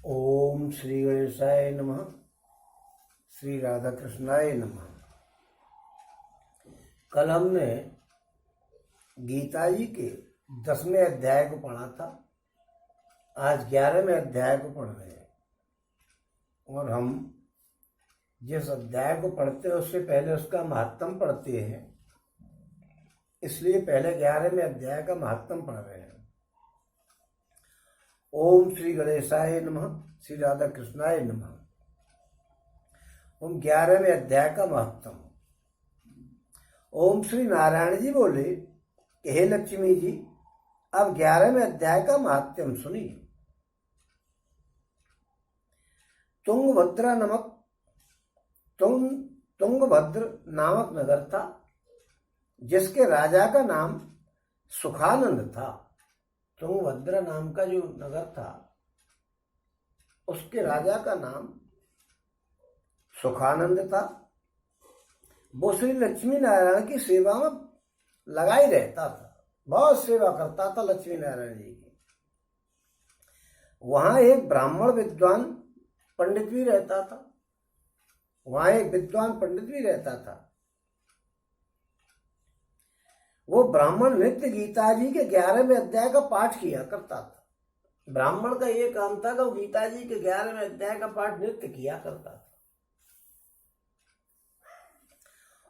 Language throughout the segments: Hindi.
ओम श्री गणेशाय नमः। श्री राधा कृष्णाय नमः। कल हमने गीता जी के 10वें अध्याय को पढ़ा था। आज 11वें अध्याय को पढ़ रहे हैं और हम जिस अध्याय को पढ़ते हैं उससे पहले उसका महत्तम पढ़ते हैं, इसलिए पहले 11वें अध्याय का महत्तम पढ़ रहे हैं। ओम श्री गणेशाय नमः। श्री राधा कृष्णाय नमः। ओम 11वें अध्याय का महत्तम। ओम श्री नारायण जी बोले कि हे लक्ष्मी जी, अब 11वें अध्याय का महत्तम सुनिए। तुंगभद्र नामक नगर था, जिसके राजा का नाम सुखानंद था। तुंगभद्र नाम का जो नगर था, उसके राजा का नाम सुखानंद था। वो श्री लक्ष्मी नारायण की सेवा में लगा ही रहता था, बहुत सेवा करता था लक्ष्मी नारायण जी की। वहां एक ब्राह्मण विद्वान पंडित भी रहता था। वो ब्राह्मण नित्य गीता जी के 11वें अध्याय का पाठ किया करता था। ब्राह्मण का ये काम था कि वो गीता जी के 11वें अध्याय का पाठ नित्य किया करता था।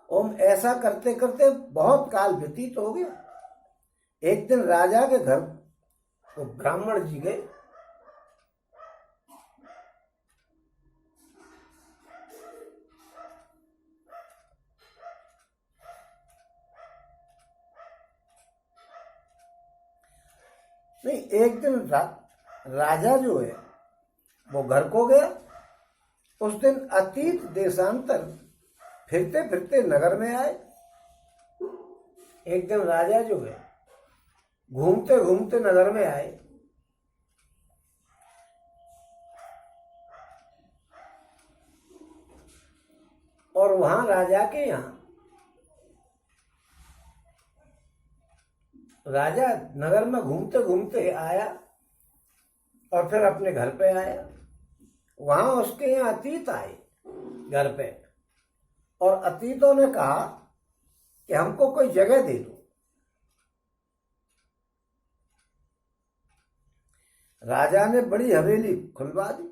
ओम ऐसा करते करते बहुत काल व्यतीत हो गया। एक दिन राजा के घर वो ब्राह्मण जी गए। नहीं, एक दिन राजा जो है वो घर को गया। उस दिन अतीत देशांतर फिरते फिरते नगर में आए। एक दिन राजा जो है घूमते घूमते नगर में आए। और वहां राजा के यहां राजा नगर में घूमते घूमते आया और फिर अपने घर पे आया। वहां उसके यहाँ अतीत आए घर पे, और अतीतों ने कहा कि हमको कोई जगह दे दो। राजा ने बड़ी हवेली खुलवा दी।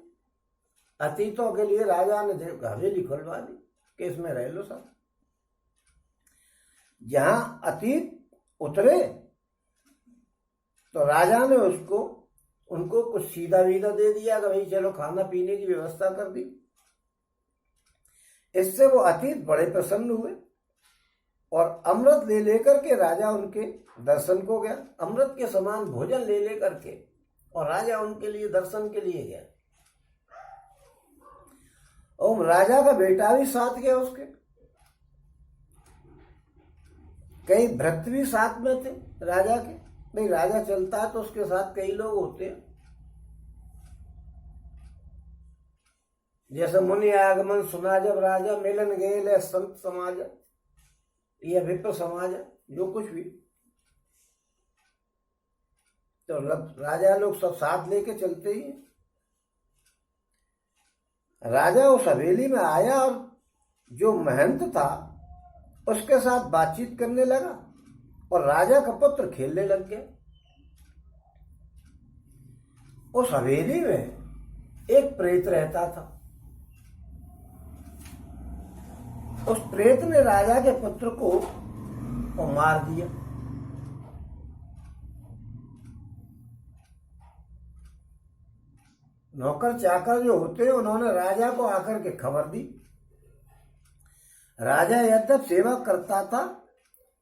अतीतों के लिए राजा ने हवेली खुलवा दी कि इसमें रह लो सब। जहां अतीत उतरे तो राजा ने उनको कुछ सीधा वीधा दे दिया कि भाई चलो खाना पीने की व्यवस्था कर दी। इससे वो अतीत बड़े प्रसन्न हुए और अमृत ले लेकर के राजा उनके दर्शन को गया। अमृत के समान भोजन ले लेकर के और राजा उनके लिए दर्शन के लिए गया। और राजा का बेटा भी साथ गया उसके। कई भृत्य भी साथ में थे राजा के। भाई राजा चलता है तो उसके साथ कई लोग होते हैं। जैसे मुनि आगमन सुना जब राजा, मिलन गए संत समाज या विप्र समाज, जो कुछ भी, तो राजा लोग सब साथ लेके चलते ही। राजा उस हवेली में आया और जो महंत था उसके साथ बातचीत करने लगा और राजा का पुत्र खेलने लग गया। उस हवेली में एक प्रेत रहता था। उस प्रेत ने राजा के पुत्र को मार दिया। नौकर चाकर जो होते हैं उन्होंने राजा को आकर के खबर दी। राजा यद्यप सेवा करता था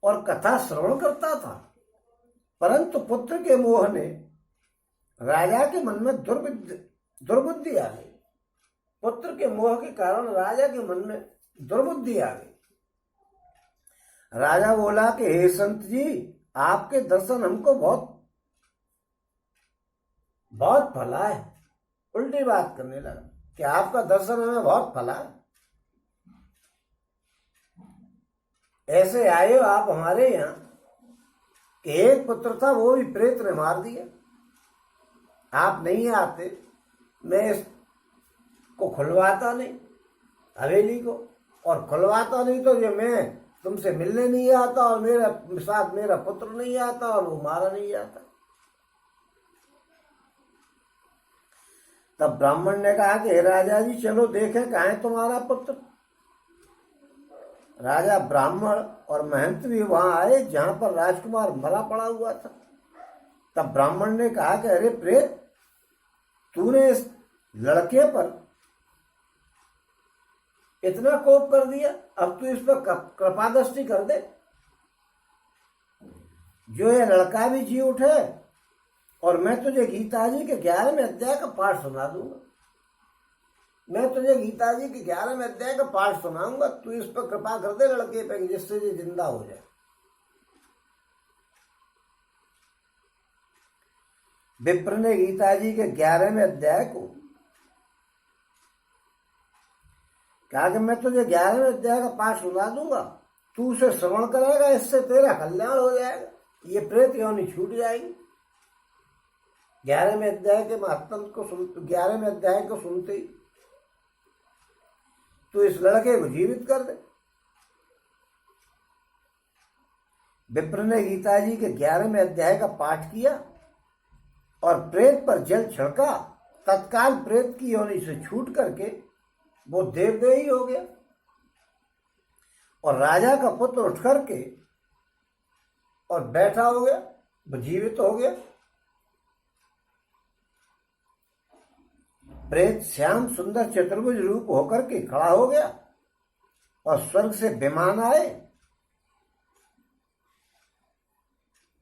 और कथा श्रवण करता था, परंतु पुत्र के मोह ने राजा के मन में दुर्बुद्धि आ गई। पुत्र के मोह के कारण राजा के मन में दुर्बुद्धि आ गई। राजा बोला कि हे संत जी, आपके दर्शन हमको बहुत बहुत फला है। उल्टी बात करने लगा कि आपका दर्शन हमें बहुत फला है। ऐसे आए हो आप हमारे यहाँ कि एक पुत्र था वो भी प्रेत ने मार दिया। आप नहीं आते मैं इसको खुलवाता नहीं हवेली को, और खुलवाता नहीं तो ये मैं तुमसे मिलने नहीं आता और मेरे साथ मेरा पुत्र नहीं आता और वो मारा नहीं जाता। तब ब्राह्मण ने कहा कि हे राजा जी चलो देखें कहाँ है तुम्हारा पुत्र। राजा ब्राह्मण और महंत भी वहां आए जहां पर राजकुमार मरा पड़ा हुआ था। तब ब्राह्मण ने कहा कि अरे प्रेत, तूने इस लड़के पर इतना कोप कर दिया, अब तू इस पर कृपा दृष्टि कर दे, जो ये लड़का भी जी उठे और मैं तुझे गीता जी के 11वें अध्याय का पाठ सुना दूंगा। मैं तुझे गीता जी के 11वें अध्याय का पाठ सुनाऊंगा, तू इस पर कृपा कर दे लड़के पे, जिससे ये जिंदा हो जाए। विप्र ने गीता जी के 11वें अध्याय को कहा कि मैं तुझे 11वें अध्याय का पाठ सुना दूंगा, तू उसे श्रवण करेगा, इससे तेरा कल्याण हो जाएगा, ये प्रेत योनि छूट जाएगी। 11वें अध्याय के महात्म को 11वें अध्याय को सुनते ही तू इस लड़के को जीवित कर दे। विप्र ने गीता जी के 11वें अध्याय का पाठ किया और प्रेत पर जल छिड़का, तत्काल प्रेत की योनि से छूट करके वो देवदेही हो गया और राजा का पुत्र उठ करके और बैठा हो गया, वो जीवित हो गया। प्रेत श्याम सुंदर चतुर्भुज रूप होकर के खड़ा हो गया और स्वर्ग से विमान आए,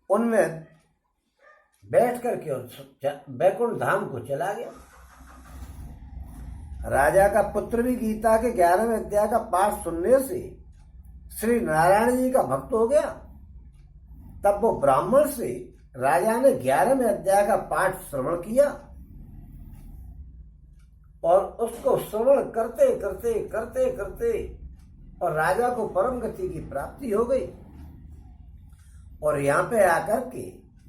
उनमें बैठ करके और बैकुंठ धाम को चला गया। राजा का पुत्र भी गीता के 11वें अध्याय का पाठ सुनने से श्री नारायण जी का भक्त हो गया। तब वो ब्राह्मण से राजा ने 11वें अध्याय का पाठ श्रवण किया और उसको श्रवण करते करते करते करते और राजा को परम गति की प्राप्ति हो गई। और यहाँ पे आकर के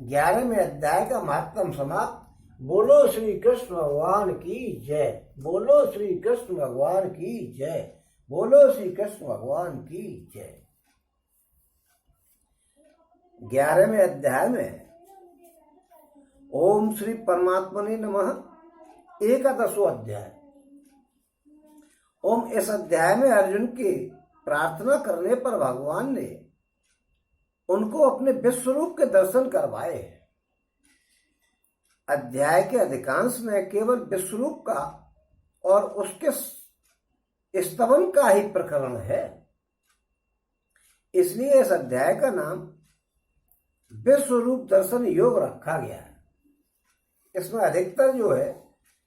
11वें अध्याय का महात्म समाप्त। बोलो श्री कृष्ण भगवान की जय, बोलो श्री कृष्ण भगवान की जय, बोलो श्री कृष्ण भगवान की जय। 11वें अध्याय में ओम श्री परमात्मने नमः 11वां अध्याय। ओम इस अध्याय में अर्जुन की प्रार्थना करने पर भगवान ने उनको अपने विश्वरूप के दर्शन करवाए हैं। अध्याय के अधिकांश में केवल विश्वरूप का और उसके स्तवन का ही प्रकरण है, इसलिए इस अध्याय का नाम विश्वरूप दर्शन योग रखा गया है। इसमें अधिकतर जो है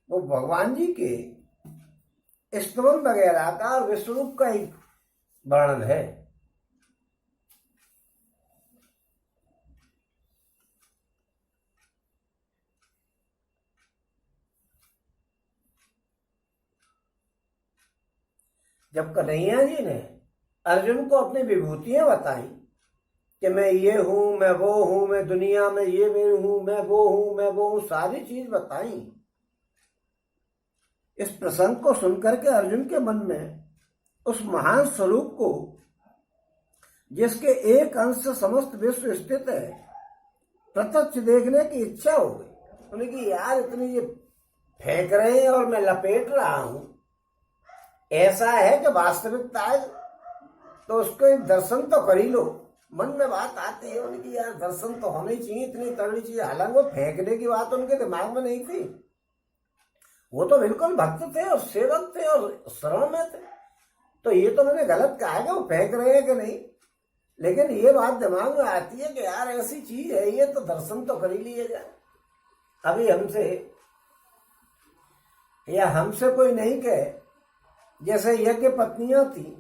वो भगवान जी के स्तवन वगैरह का और विश्वरूप का ही वर्णन है। जब कन्हैया जी ने अर्जुन को अपनी विभूतियां बताई कि मैं ये हूं, मैं वो हूं, मैं दुनिया में ये मैं हूं, मैं वो हूं, मैं वो हूं, सारी चीज बताई। इस प्रसंग को सुनकर के अर्जुन के मन में उस महान स्वरूप को, जिसके एक अंश से समस्त विश्व स्थित है, प्रत्यक्ष देखने की इच्छा हो गई। उन्हें कि यार इतनी ये फेंक रहे हैं और मैं लपेट रहा हूं, ऐसा है कि वास्तविकता है तो उसको एक दर्शन तो कर ही लो। मन में बात आती है उनकी, यार दर्शन तो होनी चाहिए, इतनी तगड़ी चीज। हालांकि वो फेंकने की बात उनके दिमाग में नहीं थी, वो तो बिल्कुल भक्त थे और सेवक थे और शरण में थे। तो ये तो मैंने गलत कहा है कि वो फेंक रहे हैं कि नहीं, लेकिन ये बात दिमाग में आती है कि यार ऐसी चीज है ये, तो दर्शन तो कर ही लिए जाए। अभी हमसे या हमसे कोई नहीं कहे, जैसे यज्ञ पत्नियां थी,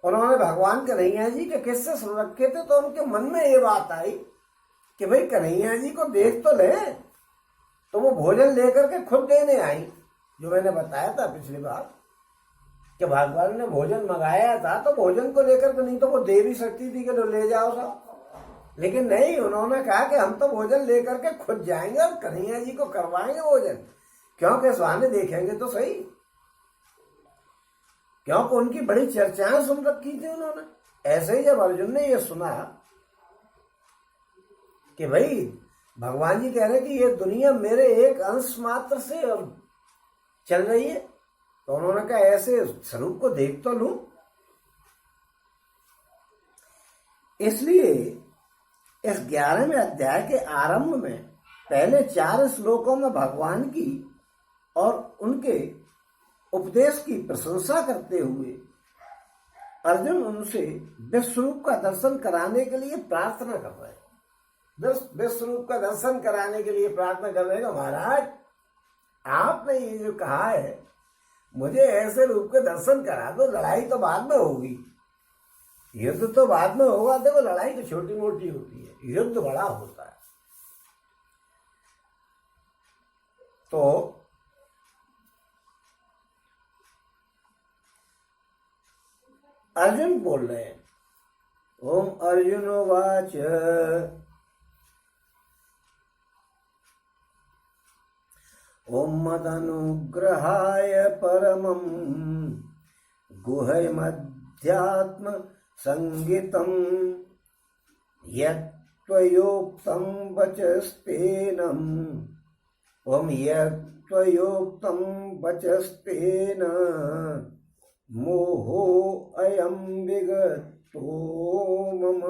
उन्होंने भगवान कन्हैया जी के किस्से सुन रखे थे, तो उनके मन में ये बात आई कि भाई कन्हैया जी को देख तो ले। तो वो भोजन लेकर के खुद देने आई, जो मैंने बताया था पिछली बार कि भगवान ने भोजन मंगाया था, तो भोजन को लेकर के, नहीं तो वो दे भी सकती थी कि लो ले जाओ सब, लेकिन नहीं, उन्होंने कहा कि हम तो भोजन लेकर के खुद जाएंगे और कन्हैया जी को करवाएंगे भोजन। क्योंकि स्वामी देखेंगे तो सही, क्योंकि उनकी बड़ी चर्चाएं सुन रखी थी उन्होंने। ऐसे ही जब अर्जुन ने ये सुना कि भाई भगवान जी कह रहे कि ये दुनिया मेरे एक अंश मात्र से चल रही है, तो उन्होंने कहा ऐसे स्वरूप को देख तो लूं। इसलिए इस 11वें अध्याय के आरंभ में पहले 4 श्लोकों में भगवान की और उनके उपदेश की प्रशंसा करते हुए अर्जुन उनसे विश्वरूप का दर्शन कराने के लिए प्रार्थना कर रहे हैं। विश्वरूप का दर्शन कराने के लिए प्रार्थना कर रहे हैं। महाराज, आपने ये जो कहा है मुझे ऐसे रूप के दर्शन करा दो, लड़ाई तो बाद में होगी, युद्ध तो बाद में होगा। देखो लड़ाई तो छोटी मोटी होती है, युद्ध बड़ा होता है। तो अर्जुन बोल रहे हैं, ओम अर्जुनोवाच ओम मदनुग्रहाय परमं गुह्यमध्यात्म संगीतं यत्त्वयोक्तं वचस्तेनं ओम यत्त्वयोक्तं वचस्तेन मोहो अयं विगतो मम।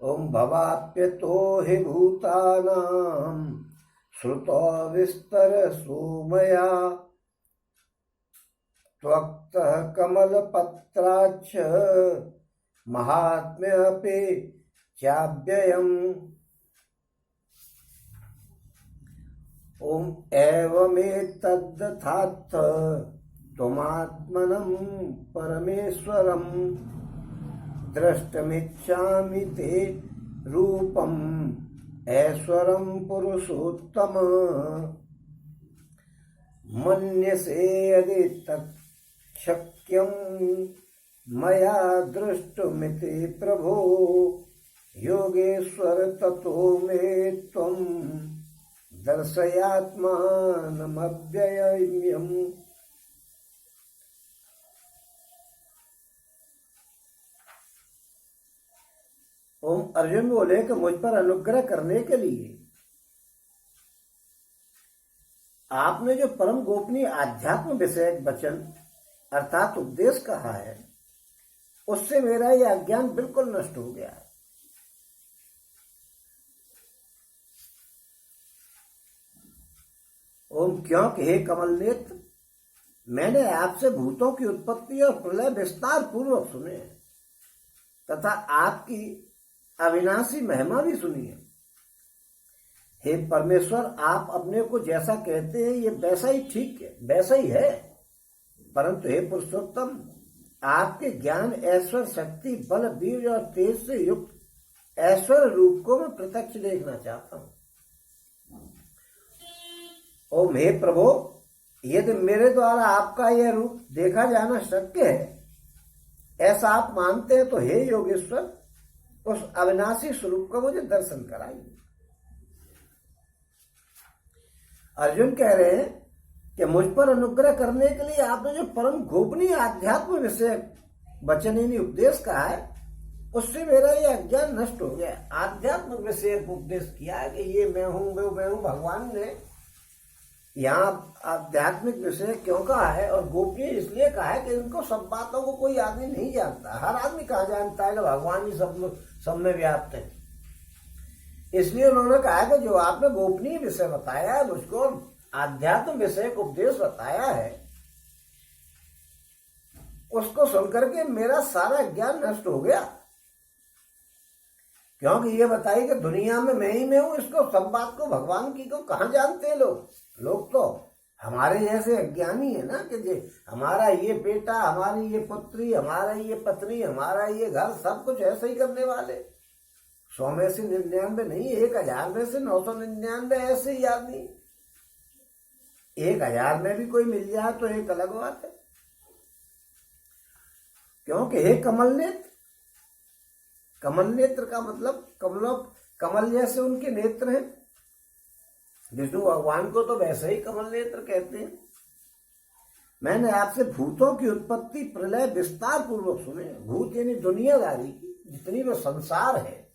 ओम भवाप्यतो हि भूतानां श्रुतो विस्तरसो मया त्वक्तः कमलपत्राच्च महात्म्यपि चाव्ययम्। ओम एवमेतद्यथार्थ त्वमात्मनं परमेश्वरं द्रष्टुमिच्छामि ते रूपम् ऐश्वरं पुरुषोत्तम। मन्यसे यदि तच्छक्यं मया द्रष्टुमिति प्रभो योगेश्वर ततो मे त्वं दर्शयात्मानमव्ययम्। ओम अर्जुन बोले कि मुझ पर अनुग्रह करने के लिए आपने जो परम गोपनीय आध्यात्म विषयक वचन अर्थात उपदेश कहा है, उससे मेरा यह अज्ञान बिल्कुल नष्ट हो गया है। ओम क्योंकि हे कमल नेत्र, मैंने आपसे भूतों की उत्पत्ति और प्रलय विस्तार पूर्वक सुने तथा आपकी अविनाशी महिमा भी सुनी है। हे परमेश्वर, आप अपने को जैसा कहते हैं ये वैसा ही ठीक है, वैसा ही है, परंतु हे पुरुषोत्तम, आपके ज्ञान ऐश्वर्य शक्ति बल वीर और तेज से युक्त ऐश्वर्य रूप को मैं प्रत्यक्ष देखना चाहता हूं। ओम हे प्रभु, यदि मेरे द्वारा आपका यह रूप देखा जाना शक्य है, ऐसा आप मानते हैं, तो हे योगेश्वर, उस अविनाशी स्वरूप का मुझे दर्शन कराइए। अर्जुन कह रहे हैं कि मुझ पर अनुग्रह करने के लिए आपने जो परम गोपनीय आध्यात्म विषय वचन उपदेश कहा है, उससे मेरा ये अज्ञान नष्ट हो गया। आध्यात्म विषय उपदेश किया है कि ये मैं हूं, मैं हूं। भगवान ने यहाँ आध्यात्मिक विषय क्यों कहा है और गोपनीय इसलिए कहा है कि इनको सब बातों को कोई आदमी नहीं जानता। हर आदमी कहाँ जानता है कि भगवान ही सब में व्याप्त है। इसलिए उन्होंने कहा कि जो आपने गोपनीय विषय बताया है, मुझको आध्यात्म विषय को उपदेश बताया है, उसको सुनकर के मेरा सारा ज्ञान नष्ट हो गया। क्योंकि ये बताइए कि दुनिया में मैं ही मैं हूं, इसको सब बात को भगवान की को कहाँ जानते हैं लोग तो हमारे जैसे अज्ञानी है ना, कि हमारा ये बेटा, हमारी ये पुत्री, हमारा ये पत्नी, हमारा ये घर, सब कुछ ऐसे ही करने वाले। 100 में से 99 नहीं, 1000 में से 999 ऐसे ही आदमी। 1000 में भी कोई मिल जाए तो एक अलग बात है। क्योंकि हे कमल नेत्र, कमल नेत्र का मतलब कमल जैसे उनके नेत्र हैं। विष्णु भगवान को तो वैसे ही कमल नेत्र कहते हैं। मैंने आपसे भूतों की उत्पत्ति प्रलय विस्तार पूर्वक सुने। भूत यानी दुनियादारी की जितनी वो संसार है,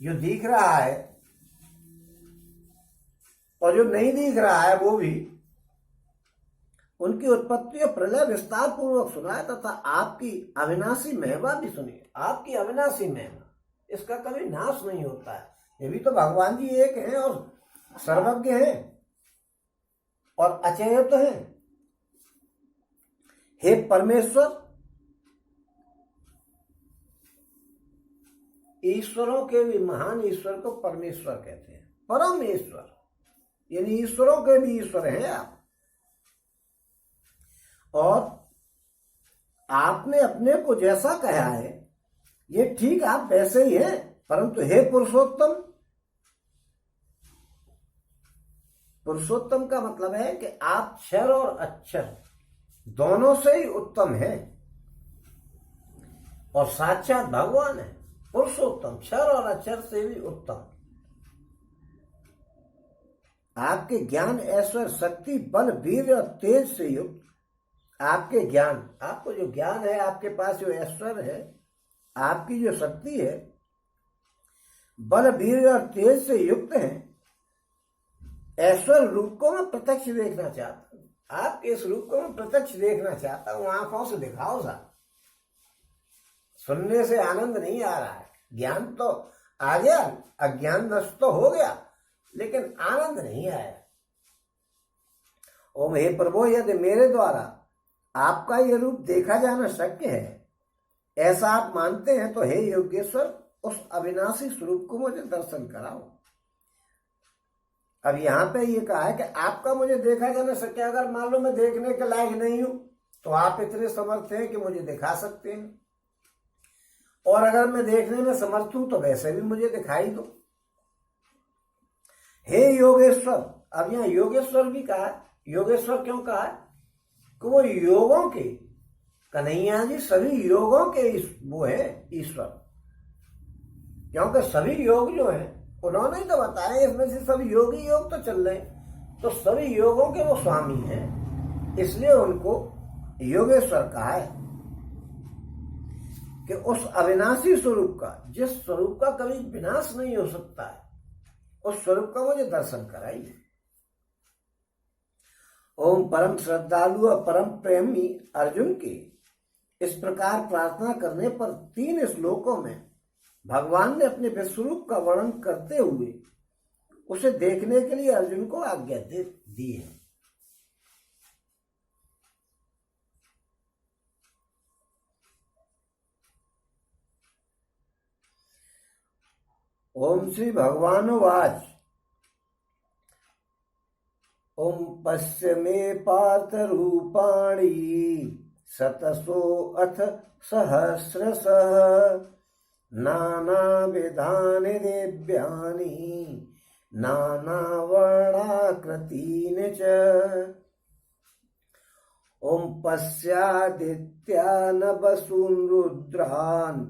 जो दिख रहा है और जो नहीं दिख रहा है वो भी, उनकी उत्पत्ति और प्रलय विस्तार पूर्वक सुना है तथा आपकी अविनाशी महिमा भी सुनी। आपकी अविनाशी महिमा, इसका कभी नाश नहीं होता है। ये भी तो भगवान जी एक हैं और सर्वज्ञ हैं और अचेत हैं। हे परमेश्वर, ईश्वरों के भी महान ईश्वर को परमेश्वर कहते हैं। परम ईश्वर यानी ईश्वरों के भी ईश्वर हैं आप। और आपने अपने को जैसा कहा है ये ठीक, आप वैसे ही हैं। परंतु हे पुरुषोत्तम, पुरुषोत्तम का मतलब है कि आप क्षर और अक्षर दोनों से ही उत्तम हैं और साक्षात भगवान है। पुरुषोत्तम क्षर और अक्षर से भी उत्तम। आपके ज्ञान ऐश्वर्य शक्ति बल वीर और तेज से युक्त, आपके ज्ञान, आपको जो ज्ञान है, आपके पास जो ऐश्वर्य है, आपकी जो शक्ति है, बल वीर और तेज से युक्त है। ऐश्वर्य रूप को मैं प्रत्यक्ष देखना चाहता हूं। आपके इस रूप को मैं प्रत्यक्ष देखना चाहता हूं। आंखों से दिखाओ सा। सुनने से आनंद नहीं आ रहा है। ज्ञान तो आ गया, अज्ञान नष्ट तो हो गया, लेकिन आनंद नहीं आया। ओम हे प्रभु, यदि मेरे द्वारा आपका यह रूप देखा जाना शक्य है, ऐसा आप मानते हैं, तो हे योगेश्वर, उस अविनाशी स्वरूप को मुझे दर्शन कराओ। अब यहां पे ये कहा है कि आपका मुझे देखा जाना शक्य। अगर मान लो मैं देखने के लायक नहीं हूं, तो आप इतने समर्थ हैं कि मुझे दिखा सकते हैं। और अगर मैं देखने में समर्थ हूं, तो वैसे भी मुझे दिखाई दो। हे योगेश्वर, अब यहां योगेश्वर भी कहा है। योगेश्वर क्यों कहा है? कि वो योगों के, कन्हैया जी सभी योगों के वो है ईश्वर। क्योंकि सभी योग जो है उन्होंने ही तो बताया, इसमें से सभी योगी योग तो चल रहे हैं, तो सभी योगों के वो स्वामी हैं, इसलिए उनको योगेश्वर कहा है। कि उस अविनाशी स्वरूप का, जिस स्वरूप का कभी विनाश नहीं हो सकता है, उस स्वरूप का मुझे दर्शन कराइए। ओम परम श्रद्धालु और परम प्रेमी अर्जुन की इस प्रकार प्रार्थना करने पर 3 श्लोकों में भगवान ने अपने विश्वरूप का वर्णन करते हुए उसे देखने के लिए अर्जुन को आज्ञा दी है। ओम श्री भगवानुवाच ओम पश्य मे पार्थ रूपाणि शतसो अथ सहस्रशः नानाविधानि दिव्यानि नानावर्णाकृतीनि च। ओम पश्यादित्यान् वसून् रुद्रान्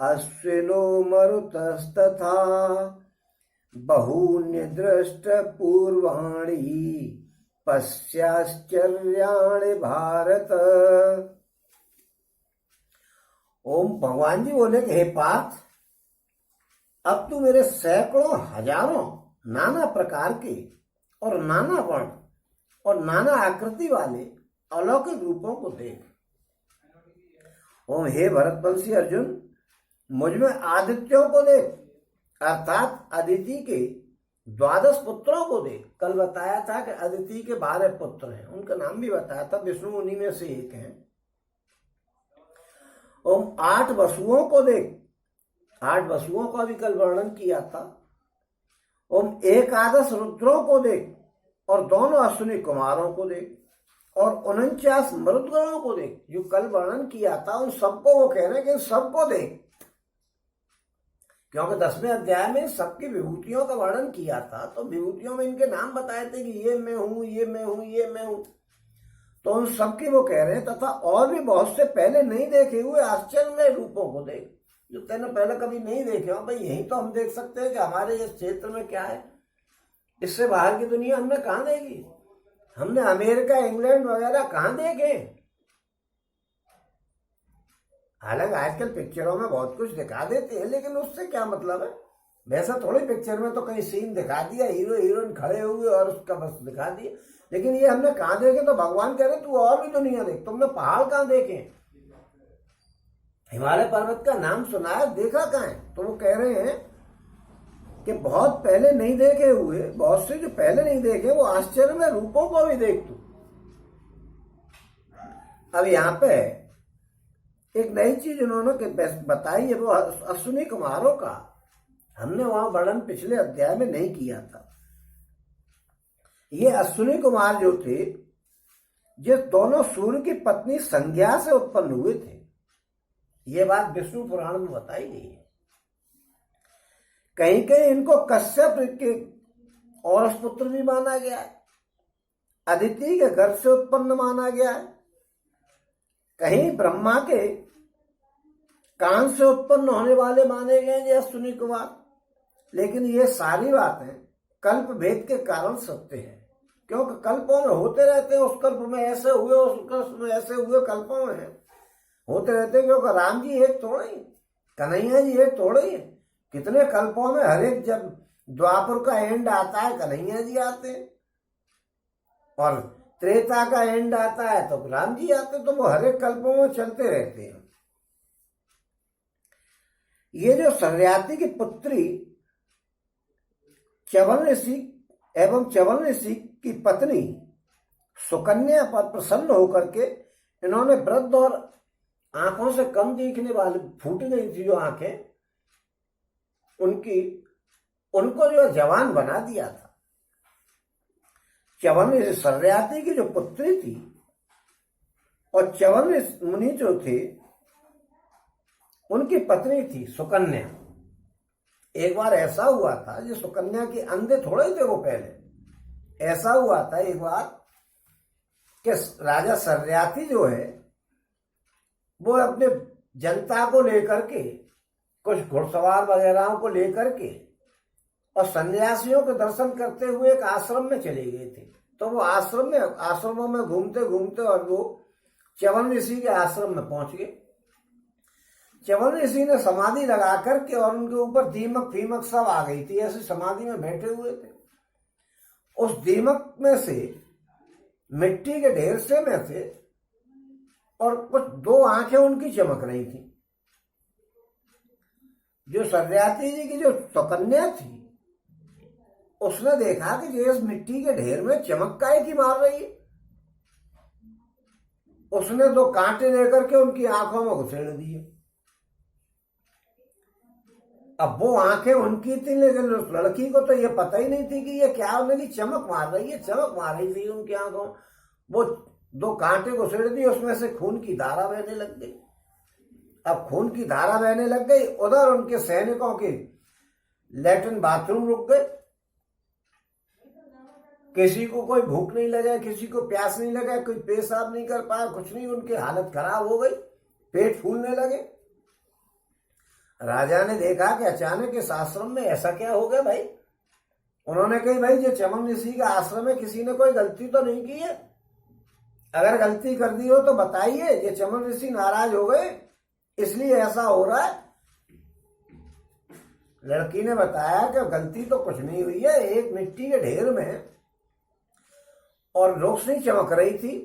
अश्विनो मरुतस्तथा बहून्य दृष्टपूर्वाणि पश्याश्चर्याणि भारत। ओम भगवान जी बोले कि हे पार्थ, अब तू मेरे सैकड़ों हजारों नाना प्रकार के और नाना वर्ण और नाना आकृति वाले अलौकिक रूपों को देख। ओम हे भरतवंशी अर्जुन, मुझमें आदित्यों को देख, अर्थात अदिति के 12 पुत्रों को देख। कल बताया था कि अदिति के 12 पुत्र हैं, उनका नाम भी बताया था, विष्णु उन्हीं में से एक हैं। ओम 8 वसुओं को देख, 8 वसुओं का भी कल वर्णन किया था। ओम 11 रुद्रों को देख और दोनों अश्विनी कुमारों को देख, और 49 मरुदगणों को देख, जो कल वर्णन किया था। उन सबको वो कह रहे हैं कि सबको देख, क्योंकि 10वें अध्याय में सबकी विभूतियों का वर्णन किया था, तो विभूतियों में इनके नाम बताए थे कि ये मैं हूं, ये मैं हूं, ये मैं हूं। तो उन सबकी वो कह रहे हैं, तथा और भी बहुत से पहले नहीं देखे हुए आश्चर्यमय रूपों को देख। जो तूने पहले कभी नहीं देखे हो। भाई यही तो हम देख सकते हैं कि हमारे इस क्षेत्र में क्या है, इससे बाहर की दुनिया हमने कहाँ देखी। हमने अमेरिका, इंग्लैंड वगैरह कहाँ देखे। हालांकि आजकल पिक्चरों में बहुत कुछ दिखा देते हैं, लेकिन उससे क्या मतलब है। वैसा थोड़ी पिक्चर में तो कहीं सीन दिखा दिया, हीरो हीरोइन खड़े हुए और उसका बस दिखा दिया, लेकिन ये हमने कहाँ देखे। तो भगवान कह रहे तू और भी दुनिया देख। तुमने पहाड़ कहाँ देखे, हिमालय पर्वत का नाम सुना है, देखा कहाँ है। तो वो कह रहे हैं कि बहुत पहले नहीं देखे हुए, बहुत से जो पहले नहीं देखे वो आश्चर्य में रूपों को भी देख तू। अब यहाँ पे एक नई चीज उन्होंने बताई है, वो अश्विनी कुमारों का हमने वहां वर्णन पिछले अध्याय में नहीं किया था। ये अश्विनी कुमार जो थे, ये दोनों सूर्य की पत्नी संज्ञा से उत्पन्न हुए थे। ये बात विष्णु पुराण में बताई गई है। कहीं कहीं इनको कश्यप के और पुत्र भी माना गया है, अदिति के गर्भ से उत्पन्न माना गया है, कहीं ब्रह्मा के कान से उत्पन्न होने वाले माने गए ये अश्विनी कुमार। लेकिन ये सारी बातें कल्प भेद के कारण सत्य है, क्योंकि कल्पों में होते रहते हैं। उस कल्प में ऐसे हुए, उस कल्प में ऐसे हुए, कल्पों में होते रहते हैं। क्योंकि राम जी एक थोड़े ही, कन्हैया जी एक थोड़े ही, कितने कल्पों में हर एक, जब द्वापर का एंड आता है कन्हैया जी आते हैं, और त्रेता का एंड आता है तो राम जी आते। तो वो हर एक कल्पों में चलते रहते हैं। ये जो सर्याति की पुत्री च्यवन ऋषि एवं च्यवन ऋषि की पत्नी सुकन्या पर प्रसन्न होकर के इन्होंने वृद्ध और आंखों से कम देखने वाले, फूट गई थी जो आंखें उनकी, उनको जो जवान बना दिया था। च्यवन ऋषि सर्याति की जो पुत्री थी, और च्यवन मुनि जो थे उनकी पत्नी थी सुकन्या। एक बार ऐसा हुआ था, जो सुकन्या के अंधे थोड़े थे वो पहले, ऐसा हुआ था एक बार कि राजा सर्याति जो है वो अपने जनता को लेकर के, कुछ घुड़सवार वगैरह को लेकर के, और सन्यासियों के दर्शन करते हुए एक आश्रम में चले गए थे। तो वो आश्रमों में घूमते घूमते और वो च्यवन ऋषि के आश्रम में पहुंच गए। च्यवन ऋषि ने समाधि लगा करके, और उनके ऊपर दीमक फीमक सब आ गई थी, ऐसे समाधि में बैठे हुए थे। उस दीमक में से, मिट्टी के ढेर से में से, और कुछ दो आंखें उनकी चमक रही थी। जो सर्याति जी की जो सुकन्या थी, उसने देखा कि जो इस मिट्टी के ढेर में चमक काहे की मार रही है। उसने दो कांटे लेकर के उनकी आंखों में घुसेड़ दिए। अब वो आंखें उनकी थी, लेकिन उस लड़की को तो ये पता ही नहीं थी कि ये क्या होने की चमक मार रही है। चमक मार रही थी उनकी आंखों। वो दो कांटे घुसेड़ दिए, उसमें से खून की धारा बहने लग गई। अब खून की धारा बहने लग गई, उधर उनके सैनिकों के लैट्रिन बाथरूम रुक गए। किसी को कोई भूख नहीं लगा, किसी को प्यास नहीं लगा, कोई पेशाब नहीं कर पाया, कुछ नहीं। उनकी हालत खराब हो गई, पेट फूलने लगे। राजा ने देखा कि अचानक इस आश्रम में ऐसा क्या हो गया भाई। उन्होंने कही भाई ये च्यवन ऋषि का आश्रम है, किसी ने कोई गलती तो नहीं की है। अगर गलती कर दी हो तो बताइए। ये च्यवन ऋषि नाराज हो गए इसलिए ऐसा हो रहा है। लड़की ने बताया कि गलती तो कुछ नहीं हुई है, एक मिट्टी के ढेर में और रोशनी चमक रही थी,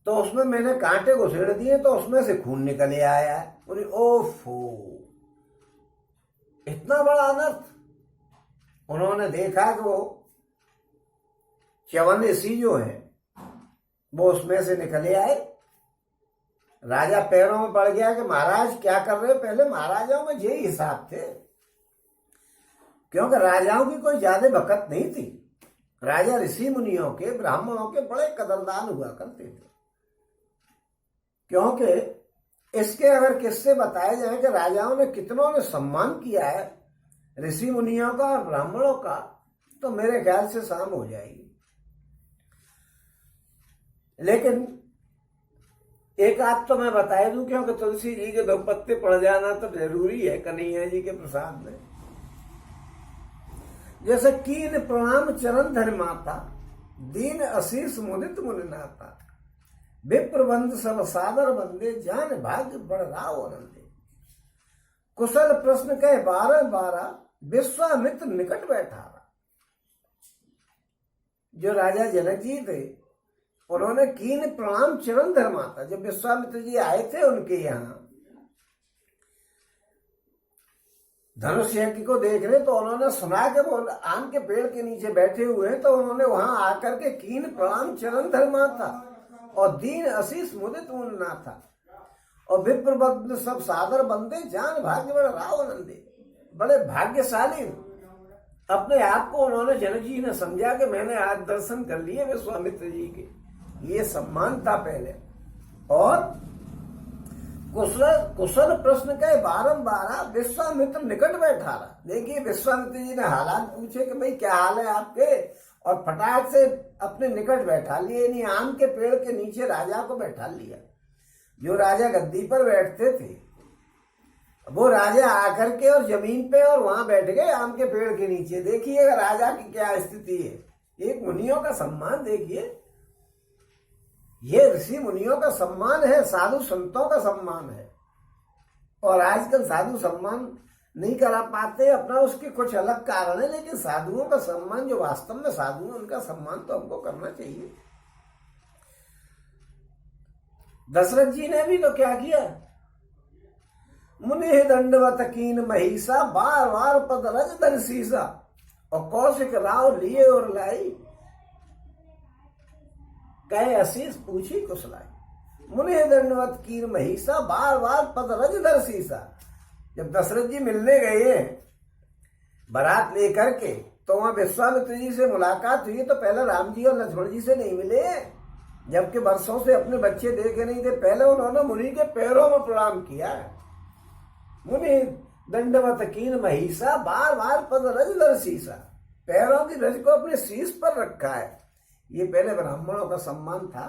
तो उसमें मैंने कांटे घुसेड़ दिए, तो उसमें से खून निकल आया है। बोली ओफो, इतना बड़ा अनर्थ। उन्होंने देखा कि वो च्यवन ऋषि जो है वो उसमें से निकले आए। राजा पैरों में पड़ गया कि महाराज क्या कर रहे। पहले महाराजाओं में यही हिसाब थे, क्योंकि राजाओं की कोई ज्यादा बकत नहीं थी। राजा ऋषि मुनियों के, ब्राह्मणों के बड़े कदरदान हुआ करते थे। क्योंकि इसके अगर किस्से बताए जाए कि राजाओं ने कितनों ने सम्मान किया है ऋषि मुनियों का और ब्राह्मणों का, तो मेरे ख्याल से शाम हो जाएगी। लेकिन एक आध तो मैं बता दूं, क्योंकि तुलसी जी के 2 पत्ते पड़ जाना तो जरूरी है कन्हैया जी के प्रसाद में। जैसे कीन प्रणाम चरण धर माता, दीन आशीष मुदित मुनि नाता, विप्र बंद सब सादर बंदे, जान भाग्य बड़ राव आनंदे। कुशल प्रश्न कह 12 विश्वामित्र निकट बैठा। जो राजा जनक जी थे उन्होंने कीन प्रणाम चरण धर माता, जब विश्वामित्र जी आए थे उनके यहाँ धनुष यज्ञ को देखने, तो उन्होंने सुना कि वो आम के पेड़ के नीचे बैठे हुए हैं, तो उन्होंने वहां आकर के कीन प्रणाम चरण धर माता और दीन आशीष मुदित मुनि नाथा और विप्र बंद सब सादर बंदे, जान भाग्य बड़ राव आनंदे। बड़े भाग्यशाली अपने आप को उन्होंने जनक जी ने समझा कि मैंने आज दर्शन कर लिए विश्वामित्र जी के, ये सम्मान था पहले। और कुशल प्रश्न कहे 12 विश्वामित्र निकट बैठा रहा। देखिए विश्वामित्र जी ने हालात पूछे कि भाई क्या हाल है आपके, और फटाक से अपने निकट बैठा लिए, यानी आम के पेड़ के नीचे राजा को बैठा लिया। जो राजा गद्दी पर बैठते थे वो राजा आकर के और जमीन पे और वहां बैठ गए आम के पेड़ के नीचे। देखिए राजा की क्या स्थिति है। एक मुनियों का सम्मान देखिए, ये ऋषि मुनियों का सम्मान है, साधु संतों का सम्मान है। और आजकल साधु सम्मान नहीं करा पाते अपना, उसके कुछ अलग कारण है, लेकिन साधुओं का सम्मान जो वास्तव में साधु है उनका सम्मान तो हमको करना चाहिए। दशरथ जी ने भी तो क्या किया, मुनि दंडवत कीन महिषा, बार बार पद रज धर सीसा, और कौशिक राव लिए और लाई, कहे आशीष पूछी कुशलाई। मुनि दंडवत कीन महिषा, बार बार पद रज धर सीसा। जब दशरथ जी मिलने गए बारात लेकर के, तो वहां विश्वामित्र जी से मुलाकात हुई, तो पहले राम जी और लक्ष्मण जी से नहीं मिले, जबकि वर्षों से अपने बच्चे देखे नहीं थे। पहले उन्होंने मुनि के पैरों में प्रणाम किया। मुनि दंडवत कीन महिषा, बार बार पद रज धर सीसा, पैरों की रज को अपने शीश पर रखा है। ये पहले ब्राह्मणों का सम्मान था।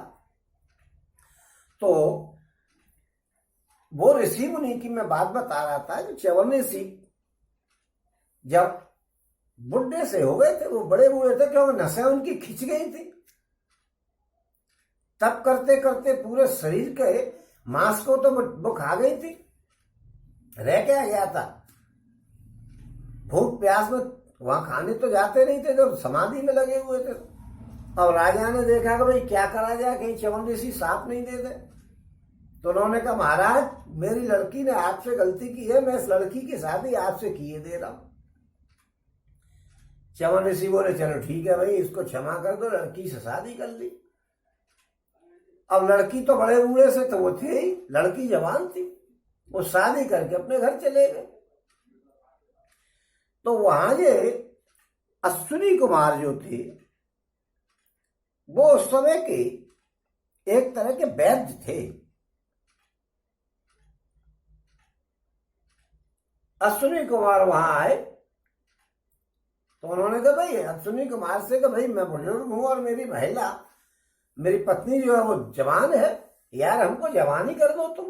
तो वो ऋषि मुनि की मैं बात बता रहा था, जो 54 ऋषि जब बुढ़े से हो गए थे, वो बड़े हुए थे क्योंकि नसें उनकी खिंच गई थी। तब करते करते पूरे शरीर के मांस को तो वो खा गई थी, रह क्या गया था। भूख प्यास में वहां खाने तो जाते नहीं थे, जब समाधि में लगे हुए थे। अब राजा ने देखा कि भाई क्या करा जाए, कहीं 54 ऋषि साथ नहीं दे दे। तो उन्होंने कहा महाराज मेरी लड़की ने आपसे गलती की है, मैं इस लड़की की शादी आपसे किए दे रहा हूं। 54 ऋषि बोले चलो ठीक है भाई, इसको क्षमा कर दो, लड़की से शादी कर ली। अब लड़की तो बड़े बूढ़े से तो वो थे ही, लड़की जवान थी, वो शादी करके अपने घर चले गए। तो वहां ये अश्विनी कुमार जो थे वो उस समय के एक तरह के वैद्य थे। अश्विनी कुमार वहां आए तो उन्होंने कहा भाई अश्विनी कुमार से कहा भाई मैं बुजुर्ग हूं और मेरी महिला मेरी पत्नी जो है वो जवान है, यार हमको जवानी कर दो तुम।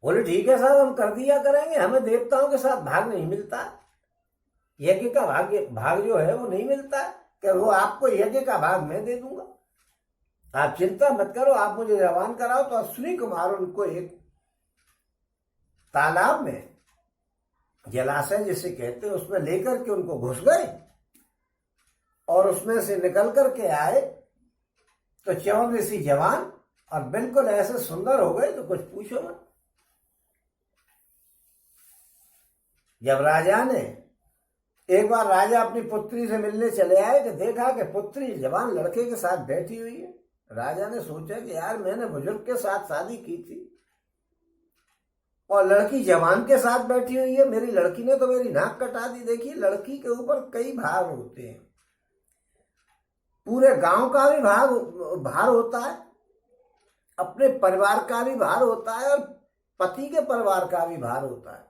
बोले ठीक है साहब हम कर दिया करेंगे, हमें देवताओं के साथ भाग नहीं मिलता, यज्ञ का भाग जो है वो नहीं मिलता, कि वो आपको यज्ञ का भाग मैं दे दूंगा, आप चिंता मत करो, आप मुझे जवान कराओ। तो अश्विनी कुमार उनको एक तालाब में, जलाशय जिसे कहते हैं, उसमें लेकर के उनको घुस गए और उसमें से निकल करके आए तो 54 ऋषि जवान और बिल्कुल ऐसे सुंदर हो गए तो कुछ पूछो मत। जब राजा ने एक बार राजा अपनी पुत्री से मिलने चले आए कि देखा कि पुत्री जवान लड़के के साथ बैठी हुई है। राजा ने सोचा कि यार मैंने बुजुर्ग के साथ शादी की थी और लड़की जवान के साथ बैठी हुई है, मेरी लड़की ने तो मेरी नाक कटा दी। देखिए लड़की के ऊपर कई भार होते हैं, पूरे गांव का भी भार होता है, अपने परिवार का भी भार होता है और पति के परिवार का भी भार होता है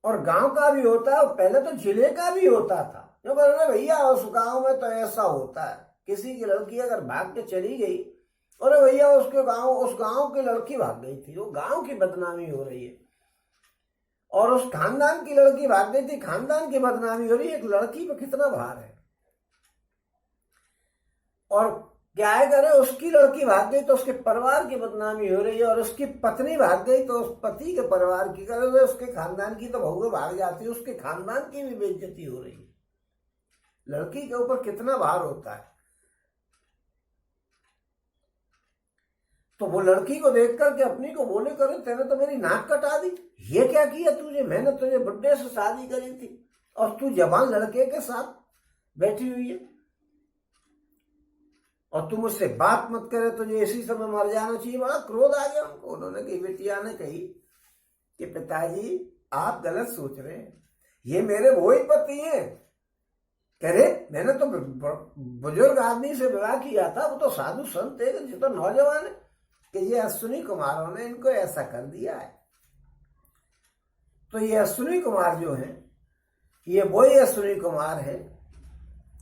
और गांव का भी होता है। पहले तो जिले का भी होता था, जो बोले भैया उस गांव में तो ऐसा होता है, किसी की लड़की अगर भाग के चली गई अरे भैया उसके गांव, उस गांव की लड़की भाग गई थी, वो गांव की बदनामी हो रही है। और उस खानदान की लड़की भाग गई थी, खानदान की बदनामी हो रही है। एक लड़की पे कितना भार है। और क्या है करे, उसकी लड़की भाग गई तो उसके परिवार की बदनामी हो रही है, और उसकी पत्नी भाग गई तो उस पति के परिवार की, करे उसके खानदान की तो बहू भाग जाती है, उसके खानदान की भी बेइज्जती हो रही है। लड़की के ऊपर कितना भार होता है। तो वो लड़की को देख करके अपनी को बोले, करे तेने तो मेरी नाक कटा दी, ये क्या किया तुझे, मैंने तुझे बुड्ढे से शादी करी थी और तू जवान लड़के के साथ बैठी हुई है, और तुम मुझसे बात मत करे, तुझे इसी समय मर जाना चाहिए। बड़ा क्रोध आ गया उनको। उन्होंने कही, बिटिया ने कही कि पिताजी आप गलत सोच रहे हैं, ये मेरे वो ही पति हैं। कह रहे मैंने तो बुजुर्ग आदमी से विवाह किया था, वो तो साधु संत है, ये तो नौजवान है, कि ये अश्विनी कुमारों ने इनको ऐसा कर दिया है। तो ये अश्विनी कुमार जो है, ये वही अश्विनी कुमार है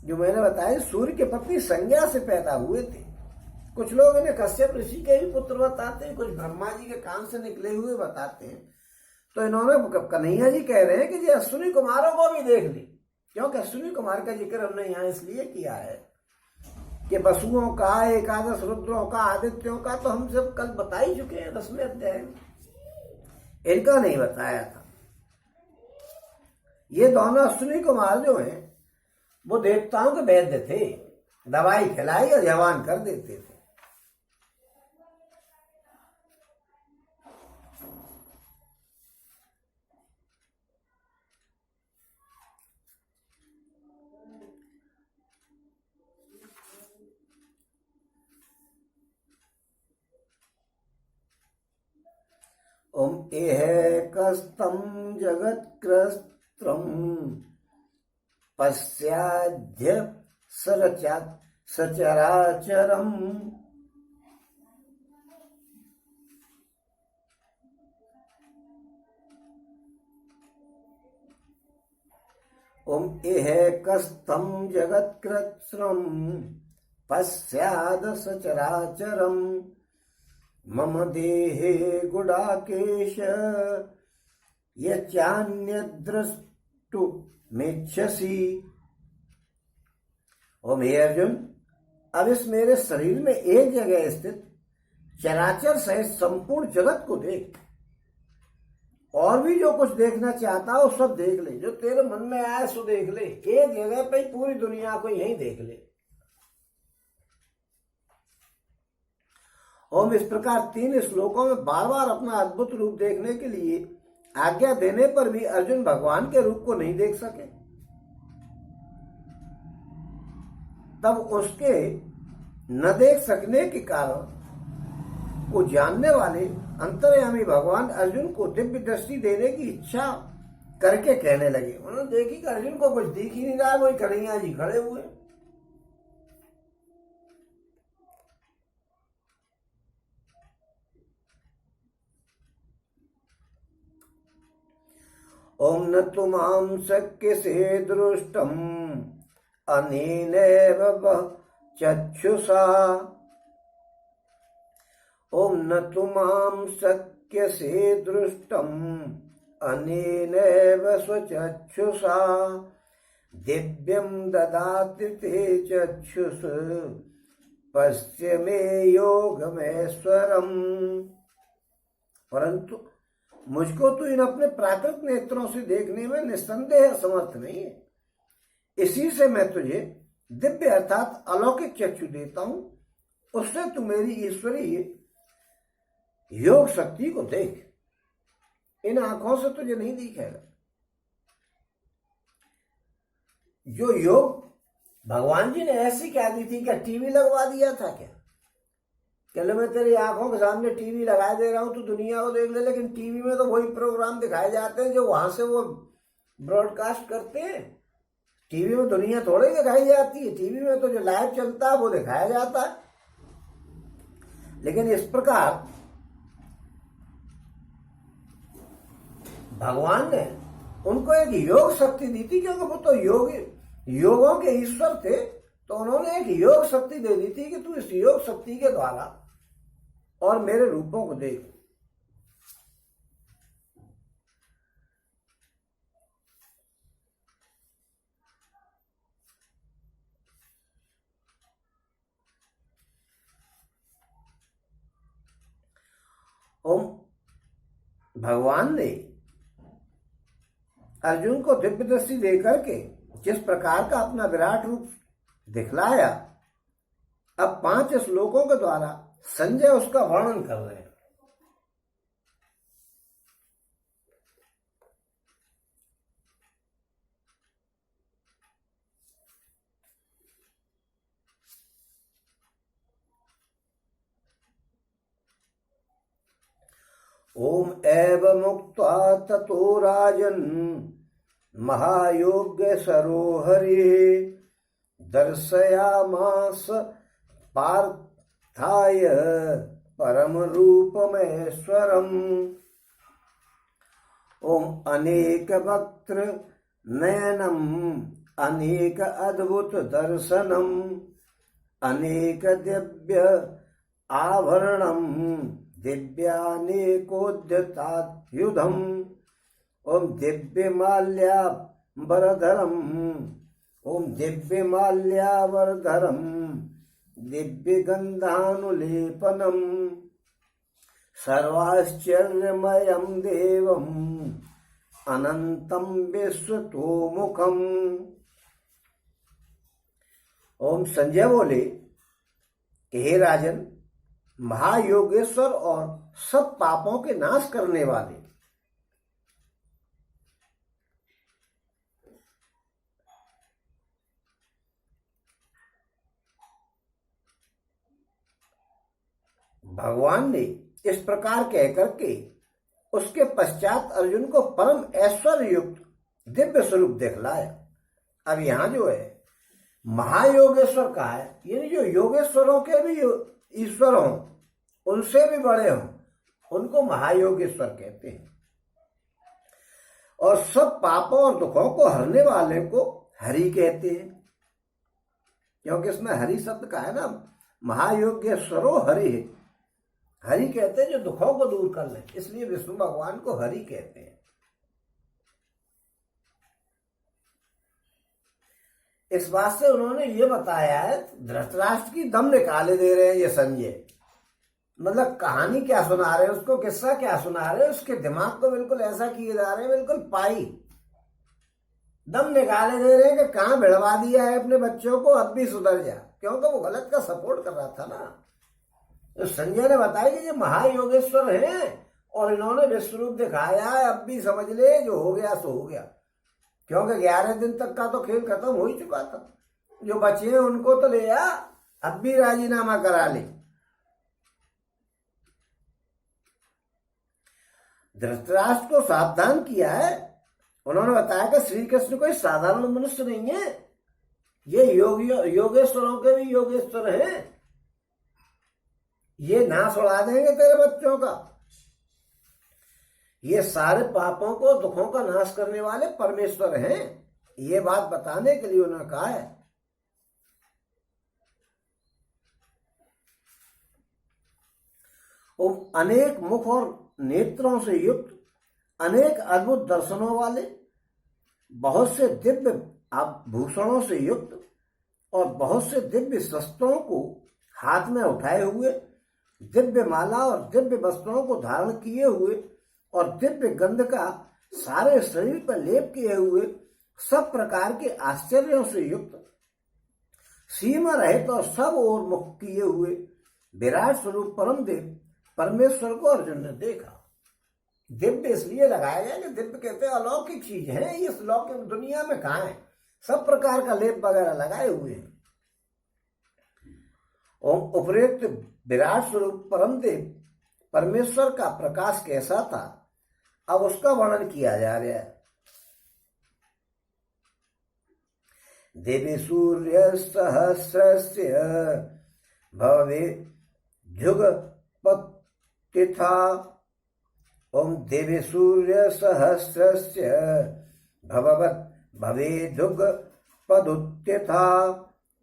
जो मैंने बताया सूर्य के पत्नी संज्ञा से पैदा हुए थे। कुछ लोग इन्हें कश्यप ऋषि के भी पुत्र बताते हैं, कुछ ब्रह्मा जी के कान से निकले हुए बताते हैं। तो इन्होंने, कन्हैया जी कह रहे हैं कि ये अश्विनी कुमारों को भी देख ली, क्योंकि अश्विनी कुमार का जिक्र हमने यहाँ इसलिए किया है कि वसुओं का, एकादश रुद्रों का, आदित्यों का तो हम सब कल बता ही चुके हैं 10वें अध्याय में, इनका नहीं बताया था। ये दोनों अश्विनी कुमार जो हैं वो देवताओं के वैद्य थे, दवाई खिलाई और जवान कर देते थे। ओम एहकस्तं जगत्कृत्रं पश्याद्य सचराचरम्। ओम एहकस्तं जगत्कृत्रं पश्याद सचराचरम्। मम देहे गुडाकेश यच्चान्यद्रष्टुमिच्छसि। ओम हे अर्जुन, अब इस मेरे शरीर में एक जगह स्थित चराचर सहित संपूर्ण जगत को देख, और भी जो कुछ देखना चाहता हो सब देख ले, जो तेरे मन में आए सो देख ले, एक जगह पे पूरी दुनिया को यहीं देख ले। ओम इस प्रकार 3 श्लोकों में बार बार अपना अद्भुत रूप देखने के लिए आज्ञा देने पर भी अर्जुन भगवान के रूप को नहीं देख सके। तब उसके न देख सकने के कारण को जानने वाले अंतर्यामी भगवान अर्जुन को दिव्य दृष्टि देने की इच्छा करके कहने लगे। उन्होंने देखी कि अर्जुन को कुछ दिख ही नहीं रहा, वही कन्हैया जी खड़े हुए। ओम न तु मां शक्यसे दृष्टम् अनेनैव चक्षुषा। ओम न तु मां शक्यसे दृष्टम् अनेनैव स्वचक्षुषा। दिव्यं ददाति ते चक्षुष पश्य मे योगमैश्वरम्। परंतु मुझको तो इन अपने प्राकृत नेत्रों से देखने में निस्संदेह असमर्थ नहीं है, इसी से मैं तुझे दिव्य अर्थात अलौकिक चक्षु देता हूं, उससे तू मेरी ईश्वरीय योग शक्ति को देख। इन आंखों से तुझे नहीं दिखेगा। जो योग भगवान जी ने ऐसी क्या दी थी, क्या टीवी लगवा दिया था क्या? चलो मैं तेरी आंखों के सामने टीवी लगा दे रहा हूं, तू दुनिया को देख ले, लेकिन टीवी में तो वही प्रोग्राम दिखाए जाते हैं जो वहां से वो ब्रॉडकास्ट करते हैं। टीवी में दुनिया थोड़ी दिखाई जाती है, टीवी में तो जो लाइव चलता है वो दिखाया जाता है। लेकिन इस प्रकार भगवान ने उनको एक योग शक्ति दी थी, क्योंकि वो तो योगों के ईश्वर थे, तो उन्होंने एक योग शक्ति दे दी थी कि तू इस योग शक्ति के द्वारा और मेरे रूपों को देख। ओम भगवान ने अर्जुन को दिव्य दृष्टि देकर के जिस प्रकार का अपना विराट रूप दिखलाया, अब 5 श्लोकों के द्वारा संजय उसका वर्णन कर रहे हैं। ओम एवं मुक्त्वा ततो राजन् महायोगेश्वरो हरिः दर्शयामास पार्थाय परम रूपमेश्वरम्। ओम अनेक वक्त्र नयनम अनेक अद्भुत दर्शनम अनेक दिव्य आभरणम दिव्यानेकोद्यतायुधम्। ओम दिव्य माल्यावरधरम ओम दिव्य माल्यावरधरम दिव्य गंधानुलेपनम सर्वाश्चर्यमयं देवम् अनंतं विश्वतोमुखम्। ओम संजय बोले कि हे राजन, महायोगेश्वर और सब पापों के नाश करने वाले भगवान ने इस प्रकार कहकर के उसके पश्चात अर्जुन को परम ऐश्वर्य युक्त दिव्य स्वरूप दिखलाया। अब यहां जो है महायोगेश्वर का है, यानी जो योगेश्वरों के भी ईश्वर हों, उनसे भी बड़े हों, उनको महायोगेश्वर कहते हैं। और सब पापों और दुखों को हरने वाले को हरि कहते हैं, क्योंकि इसमें हरि शब्द का है ना, महायोगेश्वरो हरि है। हरि कहते हैं जो दुखों को दूर कर ले, इसलिए विष्णु भगवान को हरि कहते हैं। इस बात से उन्होंने ये बताया है, धृतराष्ट्र की दम निकाले दे रहे हैं ये संजय। मतलब कहानी क्या सुना रहे हैं उसको, किस्सा क्या सुना रहे हैं, उसके दिमाग को बिल्कुल ऐसा किए जा रहे हैं, बिल्कुल पाई दम निकाले दे रहे हैं कि कहां भिड़वा दिया है अपने बच्चों को, अब भी सुधर जा, क्योंकि वो गलत का सपोर्ट कर रहा था ना। तो संजय ने बताया कि ये महायोगेश्वर हैं और इन्होंने विश्वरूप दिखाया है, अब भी समझ ले, जो हो गया सो हो गया, क्योंकि 11 दिन तक का तो खेल खत्म हो ही चुका था। जो बचे हैं उनको तो ले आ, अब भी राजीनामा करा ले। धृतराष्ट्र को सावधान किया है। उन्होंने बताया कि श्री कृष्ण कोई साधारण मनुष्य नहीं है, ये योगेश्वरों के भी योगेश्वर हैं, ये नाश उड़ा देंगे तेरे बच्चों का। ये सारे पापों को दुखों का नाश करने वाले परमेश्वर हैं, ये बात बताने के लिए उन्होंने कहा है। वो अनेक मुख और नेत्रों से युक्त, अनेक अद्भुत दर्शनों वाले, बहुत से दिव्य आभूषणों से युक्त और बहुत से दिव्य शस्त्रों को हाथ में उठाए हुए, दिव्य माला और दिव्य वस्त्रों को धारण किए हुए और दिव्य गंध का सारे शरीर पर लेप किए हुए, सब प्रकार के आश्चर्यों से युक्त, सीमा रहित और सब ओर मुख किए हुए विराट स्वरूप परम देव परमेश्वर को अर्जुन ने देखा। दिव्य इसलिए लगाया गया कि दिव्य कहते हैं अलौकिक चीज है, इस लौकिक दुनिया में कहाँ है, सब प्रकार का लेप वगैरह लगाए हुए हैं। उपयुक्त विराट स्वरूप परम देव परमेश्वर का प्रकाश कैसा था, अब उसका वर्णन किया जा रहा है। देवी सूर्य सहस्रस्य भवेद्युगपत्थिता। ओम देवी सूर्य सहस्रस्य भवेद्युगपदुत्थिता।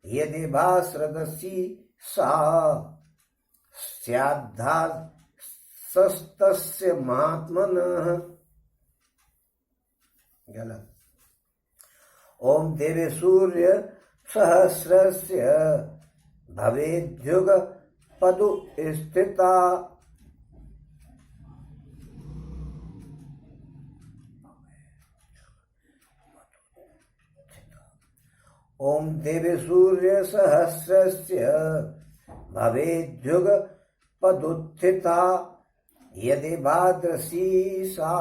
यदि भास्रदसी सा स्याद्धास्तस्य महात्मनः। गलत। ओम देवी सूर्य सहस्रस्य भवेद्युग पदु स्थिता। ओम देवी सूर्य सहस्रस्य भवेद्युग पदुत्थिता यदि भाद्रसी सा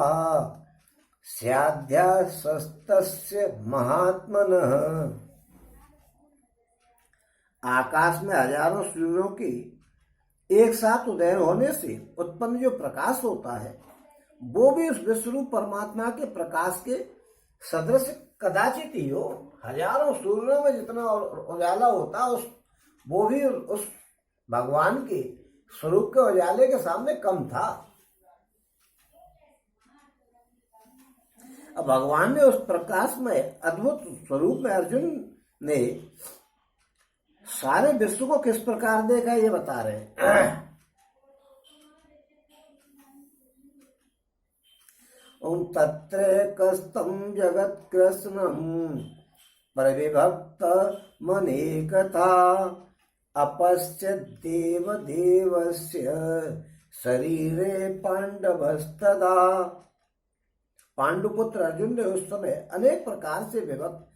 स्याद्धास्तस्य महात्मनः। आकाश में हजारों सूर्यों की एक साथ उदय होने से उत्पन्न जो प्रकाश होता है वो भी उस विश्वरूप परमात्मा के प्रकाश के सदृश कदाचित ही हो। हजारों सूर्यों में जितना उजाला होता उस वो भी उस भगवान के स्वरूप के उजाले के सामने कम था। अब भगवान ने उस प्रकाश में अद्भुत स्वरूप में अर्जुन ने सारे विश्व को किस प्रकार देखा ये बता रहे हैं। ओम तत्रैकस्तं जगत्कृत्स्नं परिविभक्त मनेकथा अपश्यद् देवदेवस्य शरीरे पांडवस्तदा। पांडुपुत्र अर्जुन ने उस समय अनेक प्रकार से विभक्त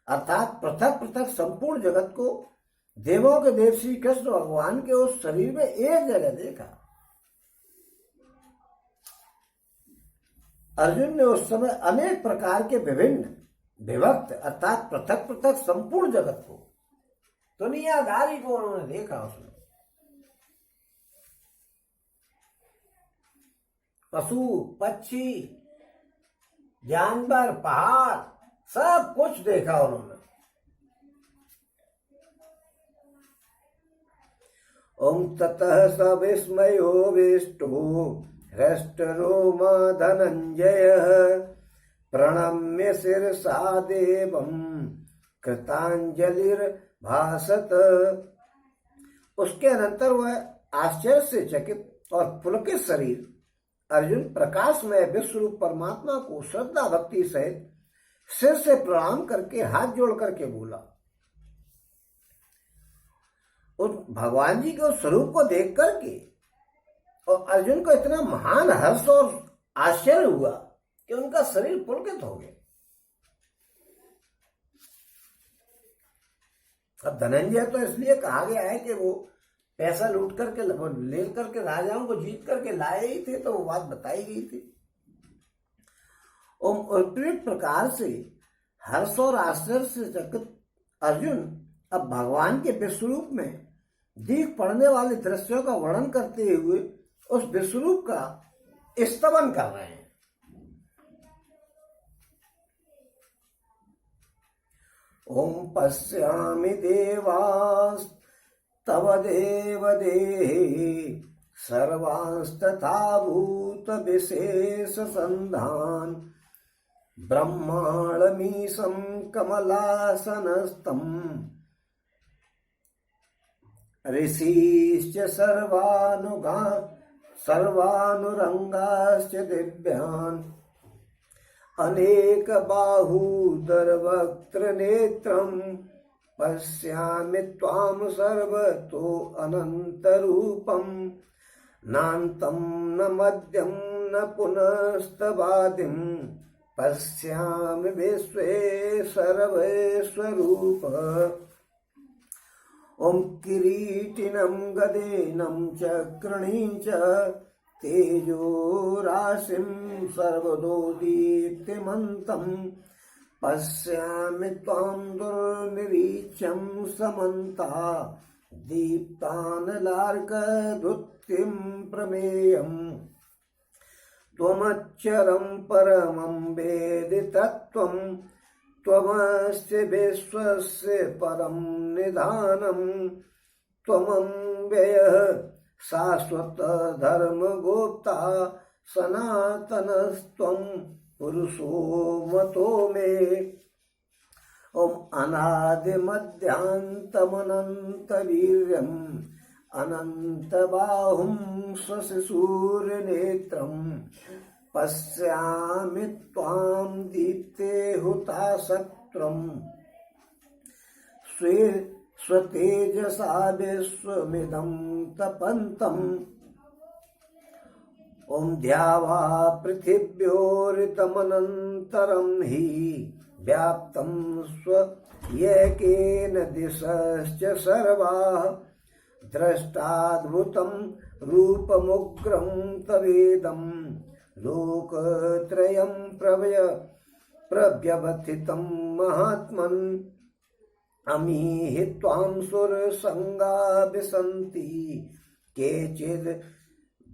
अर्थात पृथक पृथक संपूर्ण जगत को देवों के देव श्री कृष्ण भगवान के उस शरीर में एक जगह देखा। अर्जुन ने उस समय अनेक प्रकार के विभिन्न विभक्त अर्थात पृथक पृथक संपूर्ण जगत को दुनियादारी को उन्होंने देखा। उसमें पशु पक्षी जानवर पहाड़ सब कुछ देखा उन्होंने। ओम ततः स विस्मयो विष्टो हृष्टरोमा धनंजयः प्रणम्य शिरसा देवं कृतांजलिर्भासत। उसके अनंतर वह आश्चर्य से चकित और पुलकित शरीर अर्जुन प्रकाश में विश्वरूप परमात्मा को श्रद्धा भक्ति सहित सिर से प्रणाम करके हाथ जोड़ करके बोला। उस भगवान जी के उस स्वरूप को देख करके और अर्जुन को इतना महान हर्ष और आश्चर्य हुआ कि उनका शरीर पुलकित हो गया। अब धनंजय तो इसलिए कहा गया है कि वो पैसा लूट करके ले करके राजाओं को जीत करके लाए ही थे, तो वो बात बताई गई थी। उपयुक्त प्रकार से हर्ष और आश्चर्य से चकित अर्जुन अब भगवान के विश्वरूप में दिख पड़ने वाले दृश्यों का वर्णन करते हुए उस विश्वरूप का स्तवन कर रहे हैं। ओम पश्यामि देवास्तव देवदेहे सर्वांस्तथा भूत विशेष संधान ब्रह्माणमीशं कमलासनस्थं ऋषिश्च सर्वानुरंगाश्च दिव्यान् अनेक बाहूदर वक्त्र नेत्रं पश्यामि त्वां सर्वतो अनंत रूपं नान्तं न मध्यं न पुनस्तवादिं पश्यामि विश्वेश्वरस्वरूप। ओम किरीटिनं गदेनं चक्रणीं च तेजो राशिं सर्वतो दीप्तिमन्तं पश्यामि त्वां दुर्निरीच्यं समन्ता दीप्तानलार्कद्युतिं प्रमेयम् त्वमच्चरं परमं वेदितत्वं त्वमस्य विश्वस्य परं निधानं त्वमव्ययः शाश्वत धर्मगोप्ता सनातनस्त्वं पुरुषो मतो मे। ओम अनादिमध्यान्तमनन्तवीर्यम् अनन्तबाहुं स्वशिशूर्नेत्रं पश्यामि त्वां दीप्ते हुताशत्रम् स्वतेजसा विश्वमिदं तपन्तम् ॐ द्यावा पृथिव्योरिदमनन्तरं हि व्याप्तं स्वयकेन दिशश्च सर्वाः द्रष्टाद्भुतं रूपमुग्रं तवेदं लोकत्रयं प्रव्यवथितं महात्मन् अमीहि त्वां सुरसङ्गा विसन्ति केचिद्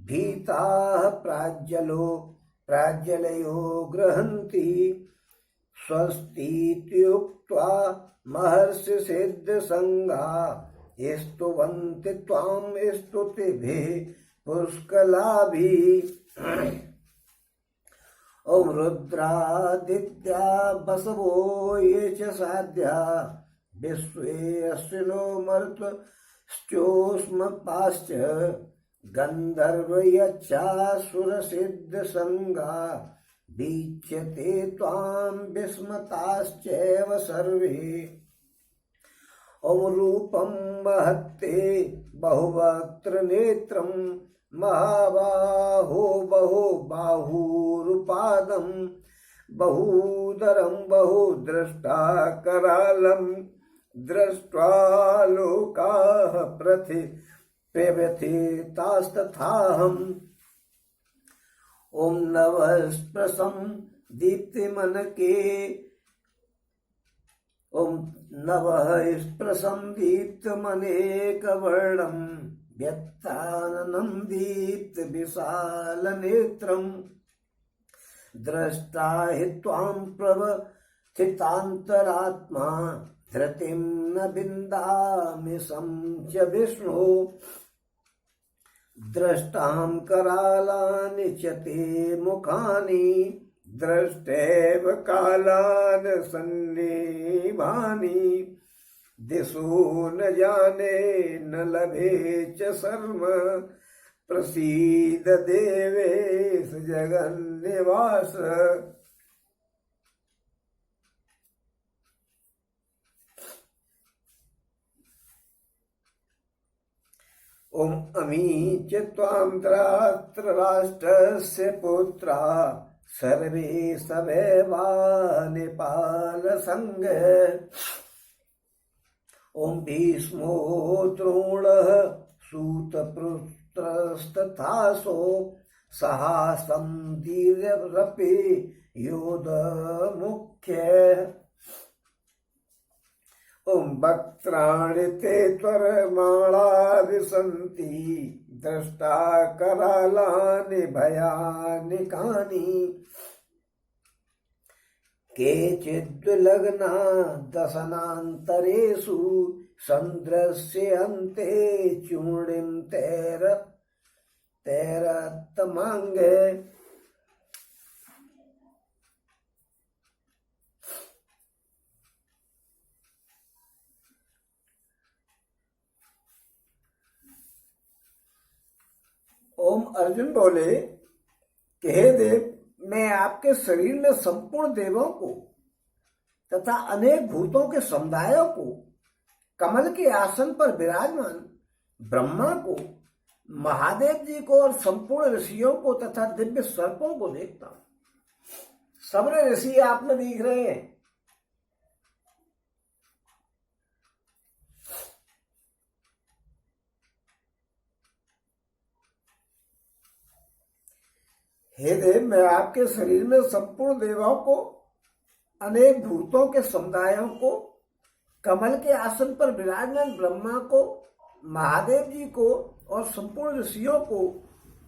भीताः प्राज्ञलयो गृह्णन्ति स्वस्तीत्युक्त्वा महर्षिसिद्धसङ्गा स्तुवन्ति त्वां स्तुतिभिः पुष्कलाभिः ॐ रुद्रादित्या बसवो ये च साध्या विश्वे अश्विनो मरुतश्चोष्मपाश्च गन्धर्वयक्षासुरसिद्धसङ्गा वीक्ष्यते त्वां विस्मताश्चैव सर्वे ॐ रूपं महत्ते बहुवक्त्रनेत्रं महाबाहो बहुबाहुरुपादं बहुदरं बहुद्रष्टाकरालं दृष्ट्वा लोकाः प्रव्यथितास्तथाहम् ॐ नवस्पृशं दीप्तिमनके ॐ नवः स्पृशं दीप्तमनेकवर्णं व्यक्ताननं दीप्तविशालनेत्रं द्रष्टा हि त्वां प्रवस्थितान्तरात्मा धृतिं न विन्दामि च विष्णु द्रष्टां करालानि च ते मुखानि दृष्टेव कालान् सन्निभानि दिशो न जाने न लभे च शर्म प्रसीद देवेश जगन्निवास ॐ अमी च त्वां धृतराष्ट्रस्य पुत्रा सर्वे सवैवा नेपालसङ्ग ॐ भीष्मो द्रोणः सूतपुत्रस्तथासो सहासं धीररपि योधमुख्यः ॐ वक्त्राणि ते त्वरमाणा विसन्ति द्रष्टा करालानि भयानिकानि केचिद्विलग्ना दशनान्तरेषु चन्द्रस्य अन्ते चूर्णिं तैरत्तमाङ्गे ओम अर्जुन बोले कि हे देव, मैं आपके शरीर में संपूर्ण देवों को तथा अनेक भूतों के समुदायों को, कमल के आसन पर विराजमान ब्रह्मा को, महादेव जी को और संपूर्ण ऋषियों को तथा दिव्य सर्पों को देखता हूं। सबरे ऋषि आप में दिख रहे हैं। हे देव, मैं आपके शरीर में संपूर्ण देवों को, अनेक भूतों के समुदायों को, कमल के आसन पर विराजमान ब्रह्मा को, महादेव जी को और संपूर्ण ऋषियों को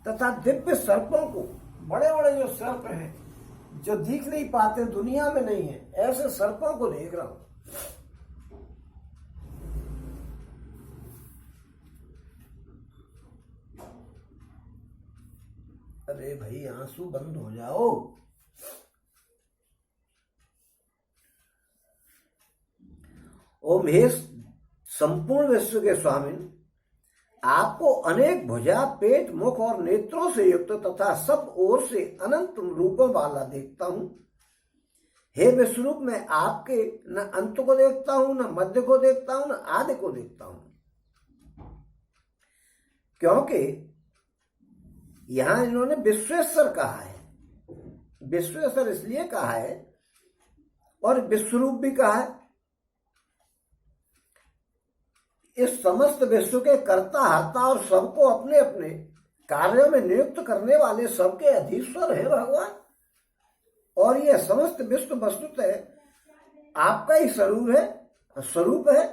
तथा दिव्य सर्पों को, बड़े बड़े जो सर्प हैं जो दिख नहीं पाते, दुनिया में नहीं है, ऐसे सर्पों को देख रहा हूं। अरे भाई, आंसू बंद हो जाओ। ओम हे संपूर्ण विश्व के स्वामी, आपको अनेक भुजा, पेट, मुख और नेत्रों से युक्त तथा सब ओर से अनंत रूपों वाला देखता हूं। हे विश्वरूप, मैं आपके न अंत को देखता हूं, न मध्य को देखता हूं, न आदि को देखता हूं। क्योंकि यहां इन्होंने विश्वेश्वर कहा है। विश्वेश्वर इसलिए कहा है और विश्वरूप भी कहा है। इस समस्त विश्व के कर्ता, हर्ता और सबको अपने अपने कार्यों में नियुक्त करने वाले सबके अधीश्वर है भगवान। और यह समस्त विश्व वस्तुतः आपका ही स्वरूप है।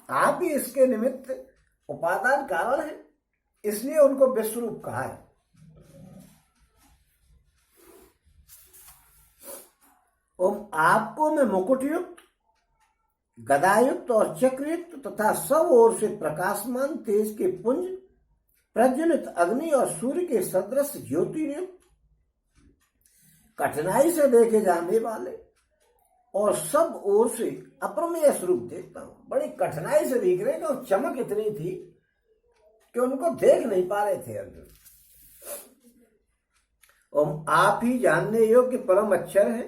आप ही इसके निमित्त उपादान कारण है, इसलिए उनको विश्वरूप कहा है। ओम आपको मैं मुकुटयुक्त, गदायुक्त और चक्रयुक्त तथा सब ओर से प्रकाशमान तेज के पुंज, प्रज्वलित अग्नि और सूर्य के सदृश ज्योतिर्युक्त, कठिनाई से देखे जाने वाले और सब ओर से अप्रमेय स्वरूप देखता हूं। बड़ी कठिनाई से दिख रहे कि चमक इतनी थी कि उनको देख नहीं पा रहे थे अर्जुन। ओम आप ही जानने योग्य परम अक्षर है,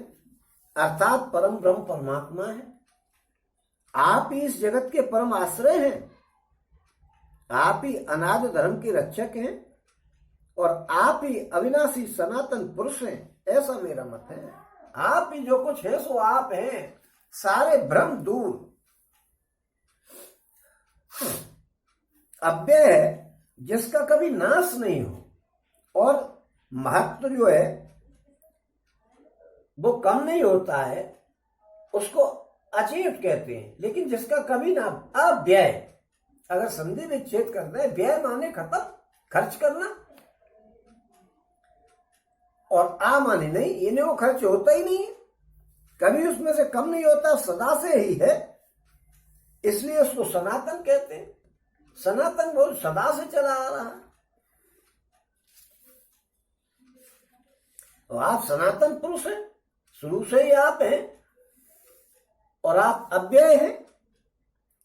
अर्थात परम ब्रह्म परमात्मा है। आप ही इस जगत के परम आश्रय हैं। आप ही अनादि धर्म के रक्षक हैं और आप ही अविनाशी सनातन पुरुष हैं, ऐसा मेरा मत है। आप ही जो कुछ है सो आप हैं, सारे भ्रम दूर। अव्यय है, जिसका कभी नाश नहीं हो, और महत्व जो है वो कम नहीं होता है, उसको अचेत कहते हैं। लेकिन जिसका कभी ना, अव्यय, अगर संधि विच्छेद करते हैं, व्यय माने खत्म, खर्च करना, और आ माने नहीं, इन्हें वो खर्च होता ही नहीं है, कभी उसमें से कम नहीं होता, सदा से ही है, इसलिए उसको सनातन कहते हैं। सनातन वो सदा से चला आ रहा है। और आप सनातन पुरुष हैं, शुरू से ही आप हैं, और आप अव्यय हैं,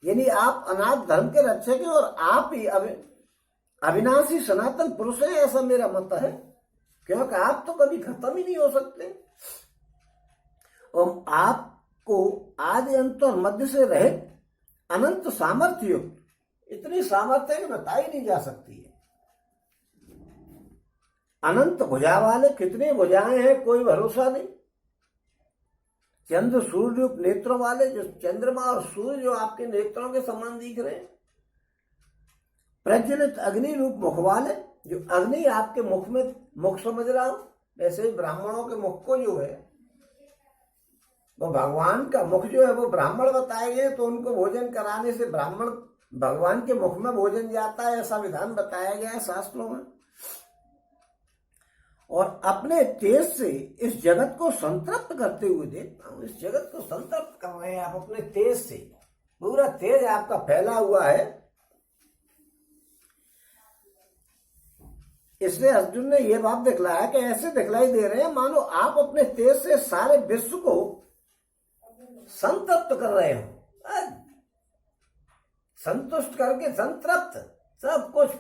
यानी आप अनाथ धर्म के रक्षक हैं और आप ही अविनाशी सनातन पुरुष हैं, ऐसा मेरा मत है। क्योंकि आप तो कभी खत्म ही नहीं हो सकते। और आपको आदि अंत और मध्य से रहित अनंत सामर्थ्य युक्त, इतनी सामर्थ्य है कि बताई नहीं जा सकती है। अनंत भुजा वाले, कितनी भुजाएं हैं कोई भरोसा नहीं। चंद्र सूर्य रूप नेत्रों वाले, जो चंद्रमा और सूर्य जो आपके नेत्रों के समान दिख रहे हैं। प्रज्वलित अग्नि रूप मुख वाले, जो अग्नि आपके मुख में, मुख समझ रहा हूं, वैसे ही ब्राह्मणों के मुख को जो है वो भगवान का मुख जो है वो ब्राह्मण बताए गए, तो उनको भोजन कराने से ब्राह्मण भगवान के मुख में भोजन जाता है, ऐसा विधान बताया गया है शास्त्रों में। और अपने तेज से इस जगत को संतृप्त करते हुए देखता हूं। इस जगत को संतृप्त कर रहे हैं आप अपने तेज से, पूरा तेज आपका फैला हुआ है। इसलिए अर्जुन ने यह बात दिखलाया कि ऐसे दिखलाई दे रहे हैं मानो आप अपने तेज से सारे विश्व को संतृप्त कर रहे हो, संतुष्ट करके, संतृप्त सब कुछ।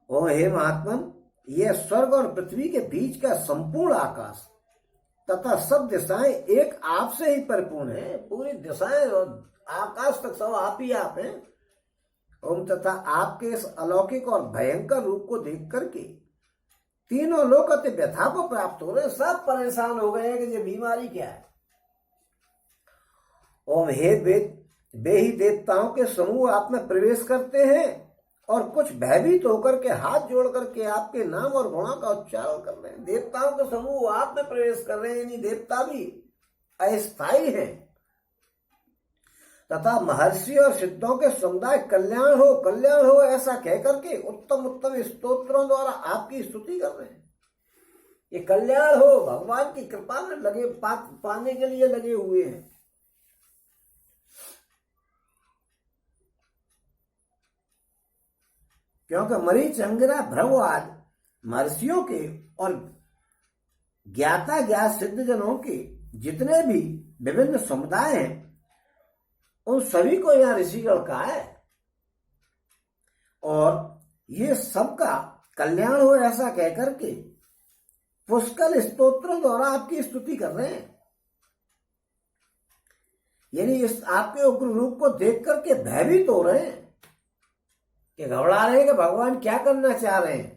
ओ हे महात्मन, यह स्वर्ग और पृथ्वी के बीच का संपूर्ण आकाश तथा सब दिशाएं एक आप से ही परिपूर्ण है। पूरी दिशाएं और आकाश तक सब आप ही आप हैं। ओम तथा आपके इस अलौकिक और भयंकर रूप को देख करके तीनों लोग अति व्यथा को प्राप्त हो रहे, सब परेशान हो गए हैं कि ये बीमारी क्या है। ओम हे वे ही देवताओं के समूह आप में प्रवेश करते हैं और कुछ भयभीत होकर के हाथ जोड़ करके आपके नाम और गुणों का उच्चारण कर रहे हैं। देवताओं के समूह आप में प्रवेश कर रहे हैं, यानी देवता भी अस्थायी हैं। तथा महर्षि और सिद्धों के समुदाय कल्याण हो ऐसा कहकर के उत्तम उत्तम स्तोत्रों द्वारा आपकी स्तुति कर रहे हैं। ये कल्याण हो, भगवान की कृपा में लगे पाने के लिए लगे हुए हैं। क्योंकि मरीच, अंगिरा, भृगु आदि महर्षियों के और ज्ञाता ज्ञात सिद्ध जनों के जितने भी विभिन्न समुदाय हैं, उन सभी को यहाँ ऋषिगण कहा है। और ये सबका कल्याण हो ऐसा कहकर के पुष्कल स्तोत्रों द्वारा आपकी स्तुति कर रहे हैं। यानी इस आपके उग्र रूप को देख करके भयभीत हो रहे हैं कि घबरा रहे हैं कि भगवान क्या करना चाह रहे हैं।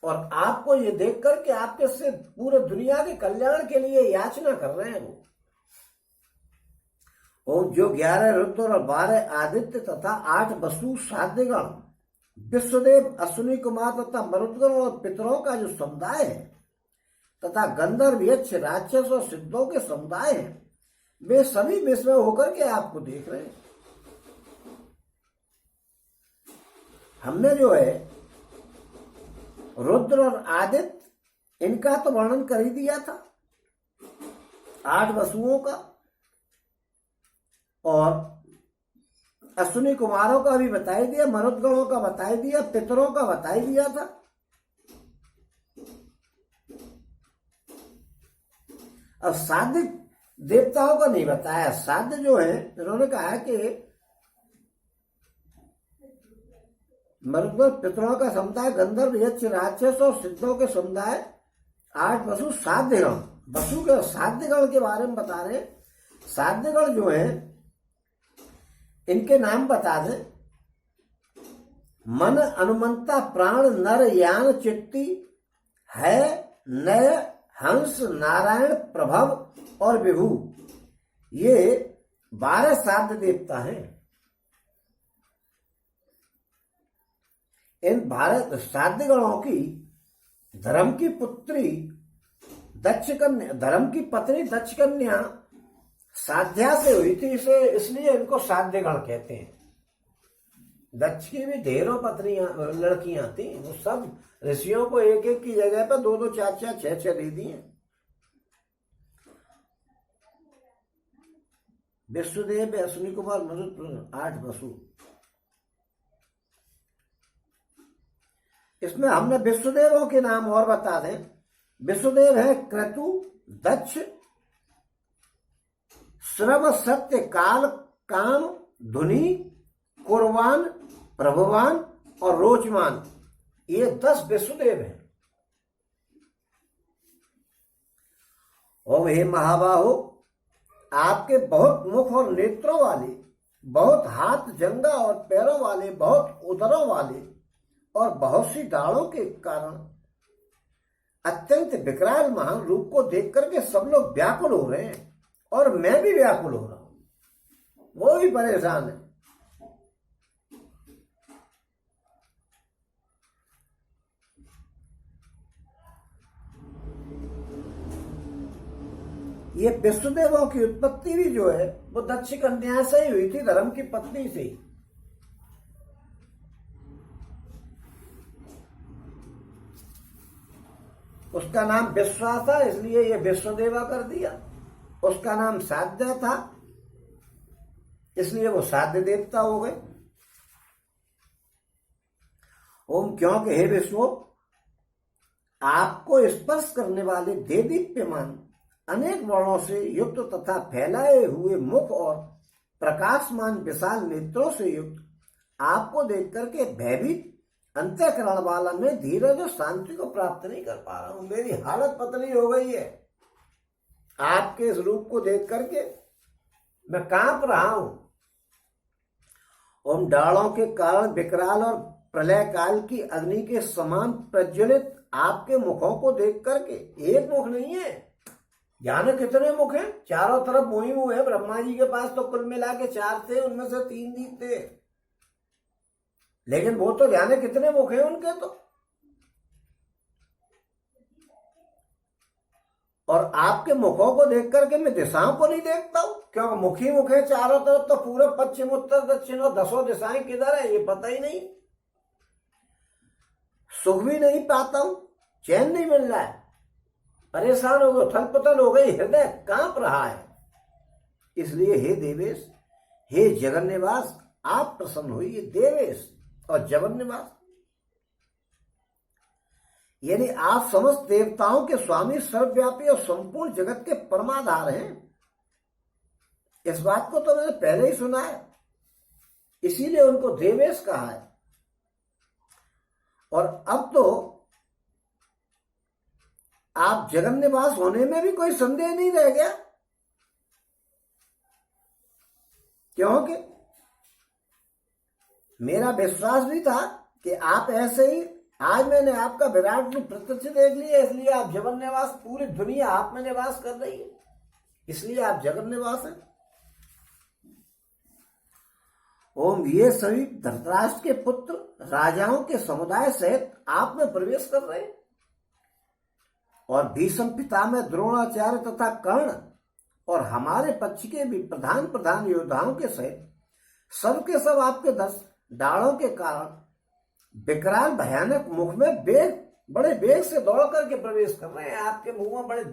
और आपको ये देख करके आपके से पूरे दुनिया के कल्याण के लिए याचना कर रहे हैं वो। और जो 11 रुद्र और 12 आदित्य तथा 8 वसु साध्यगण, विश्वदेव, अश्विनी कुमार तथा मरुदगण और पितरों का जो समुदाय है तथा गंधर्व, यक्ष, राक्षस और सिद्धों के समुदाय हैं, वे सभी विस्मय होकर के आपको देख रहे हैं। हमने जो है रुद्र और आदित्य इनका तो वर्णन कर ही दिया था, 8 वसुओं का, और अश्विनी कुमारों का भी बता ही दिया, मरुदगणों का बता ही दिया, पितरों का बता ही दिया था। अब साध्य देवताओं का नहीं बताया। साध्य जो है इन्होंने कहा कि मरुदगण, पितरों का समुदाय, गंधर्व, यक्ष, राक्षस और सिद्धों के समुदाय, 8 वसु, साध्यगण। वसु के साध्यगण के बारे में बता रहे। साध्यगण जो है इनके नाम बता दें। मन, अनुमंता, प्राण, नर, यान, चित्ती, है, नय, हंस, नारायण, प्रभव और विभु, ये 12 साध्य देवता हैं। इन 12 साध्य गणों की धर्म की पुत्री दक्ष कन्या, धर्म की पत्नी दक्ष कन्या साध्या से हुई थी, इसे इसलिए इनको साध्य गण कहते हैं। दक्ष की भी ढेरों पत्नियां, लड़कियां थी, वो सब ऋषियों को एक एक की जगह पर 2-2, 4-4, 6-6 दे दिए। विश्वदेव, अश्विनी कुमार, मरुद, 8 वसु। इसमें हमने विश्वदेवों के नाम और बता दें। विश्वदेव है क्रतु, दक्ष, श्रव, सत्य, काल, काम, धुनि, कुर्वान, प्रभुवान और रोचमान, ये 10 विश्वदेव हैं। ओम हे महाबाहो, आपके बहुत मुख और नेत्रों वाले, बहुत हाथ, जंगा और पैरों वाले, बहुत उदरों वाले और बहुत सी दाढ़ों के कारण अत्यंत विकराल महान रूप को देख करके सब लोग व्याकुल हो रहे हैं, और मैं भी व्याकुल हो रहा हूं, वो भी परेशान है। ये विश्वदेवों की उत्पत्ति भी जो है वो दक्ष कन्या से ही हुई थी, धर्म की पत्नी से ही। उसका नाम विश्वा था, इसलिए ये विश्वदेवा कर दिया। उसका नाम साध्य था, इसलिए वो साध्य देवता हो गए। ओम, क्योंकि हे विष्णु, आपको स्पर्श करने वाले देदीप्यमान अनेक वर्णों से युक्त तथा फैलाए हुए मुख और प्रकाशमान विशाल नेत्रों से युक्त आपको देख करके भयभीत अंतःकरण वाला मैं धीरज और शांति को प्राप्त नहीं कर पा रहा हूं। मेरी हालत पतली हो गई है। आपके इस रूप को देख करके मैं कांप रहा हूं। ओम, डालों के कारण विकराल और प्रलय काल की अग्नि के समान प्रज्वलित आपके मुखों को देख करके, एक मुख नहीं है, जाने कितने मुख हैं, चारों तरफ मुंह ही मुंह है। ब्रह्मा जी के पास तो कुल मिला के 4 थे, उनमें से 3 दीप थे, लेकिन वो तो जाने कितने मुख हैं उनके तो। और आपके मुखों को देख करके मैं दिशाओं को नहीं देखता हूं, क्योंकि मुख ही मुख है चारों तरफ, तो पूरब, पश्चिम, उत्तर, दक्षिण और 10 दिशाएं किधर है ये पता ही नहीं। सुख भी नहीं पाता हूं, चैन नहीं मिल रहा है, परेशान हो गए, थल पतल हो गई, हृदय कांप रहा है। इसलिए हे देवेश, हे जगन निवास, आप प्रसन्न होइए। देवेश और जगन निवास यानी आप समस्त देवताओं के स्वामी, सर्वव्यापी और संपूर्ण जगत के परमाधार हैं। इस बात को तो मैंने पहले ही सुना है। इसीलिए उनको देवेश कहा है। और अब तो आप जगन निवास होने में भी कोई संदेह नहीं रह गया, क्योंकि मेरा विश्वास भी था कि आप ऐसे ही, आज मैंने आपका विराट रूप प्रत्यक्ष देख लिया, इसलिए आप जगन निवास, पूरी दुनिया आप में निवास कर रही है, इसलिए आप जगन निवास हैं। ओम, ये सभी धृतराष्ट्र के पुत्र राजाओं के समुदाय सहित आप में प्रवेश कर रहे हैं, और भीष्म पितामह, द्रोणाचार्य तथा कर्ण और हमारे पक्ष के भी प्रधान प्रधान योद्धाओं के सहित सबके सब आपके 10 डालों के कारण विकराल भयानक मुख में बड़े वेग से दौड़ करके प्रवेश कर रहे हैं। आपके मुंह में बड़े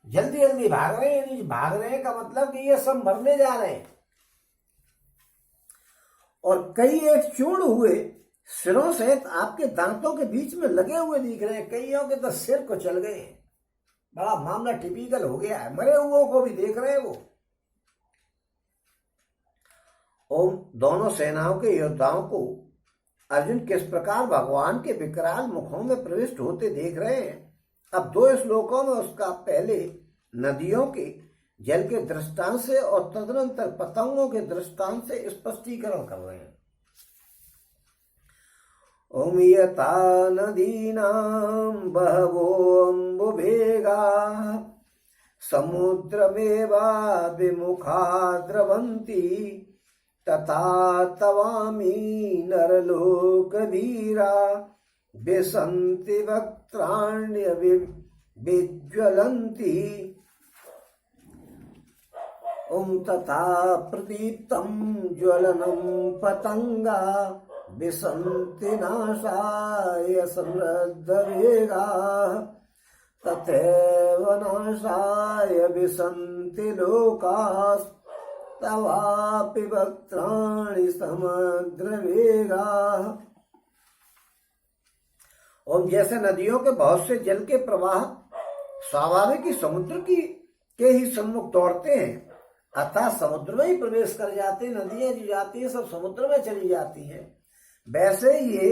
जल्दी जल्दी भाग रहे हैं। भाग रहे हैं का मतलब कि ये सब मरने जा रहे हैं, और कई एक चूर्ण हुए सिरों सहित आपके दांतों के बीच में लगे हुए दिख रहे हैं। कईयों के तो सिर को चल गए हैं। बड़ा मामला टिपिकल हो गया है, मरे हुओं को भी देख रहे हैं वो। ओम, दोनों सेनाओं के योद्धाओं को अर्जुन किस प्रकार भगवान के विकराल मुखों में प्रविष्ट होते देख रहे हैं। अब 2 श्लोकों में उसका पहले नदियों के जल के दृष्टांत से और तदनंतर पतंगों के दृष्टांत से स्पष्टीकरण कर रहे हैं। ओम, यथा नदीनां बहवोऽम्बुवेगा समुद्रमेवाभिमुखा द्रवन्ति तथा तवामी नरलोकवीरा विसन्ति वक्त्राण्यविज्वलन्ति। ओम, तथा प्रदीप्तं ज्वलनं पतंगा विसन्ति नाशाय समृद्धवेगा तथैव नाशाय विसन्ति लोकास्तवापि वक्त्राणि समग्रवेगा। और जैसे नदियों के बहुत से जल के प्रवाह स्वाभाविक ही समुद्र के ही सम्मुख दौड़ते हैं, अर्थात समुद्र में ही प्रवेश कर जाते हैं। नदियां जो जाती हैं सब समुद्र में चली जाती हैं। वैसे ये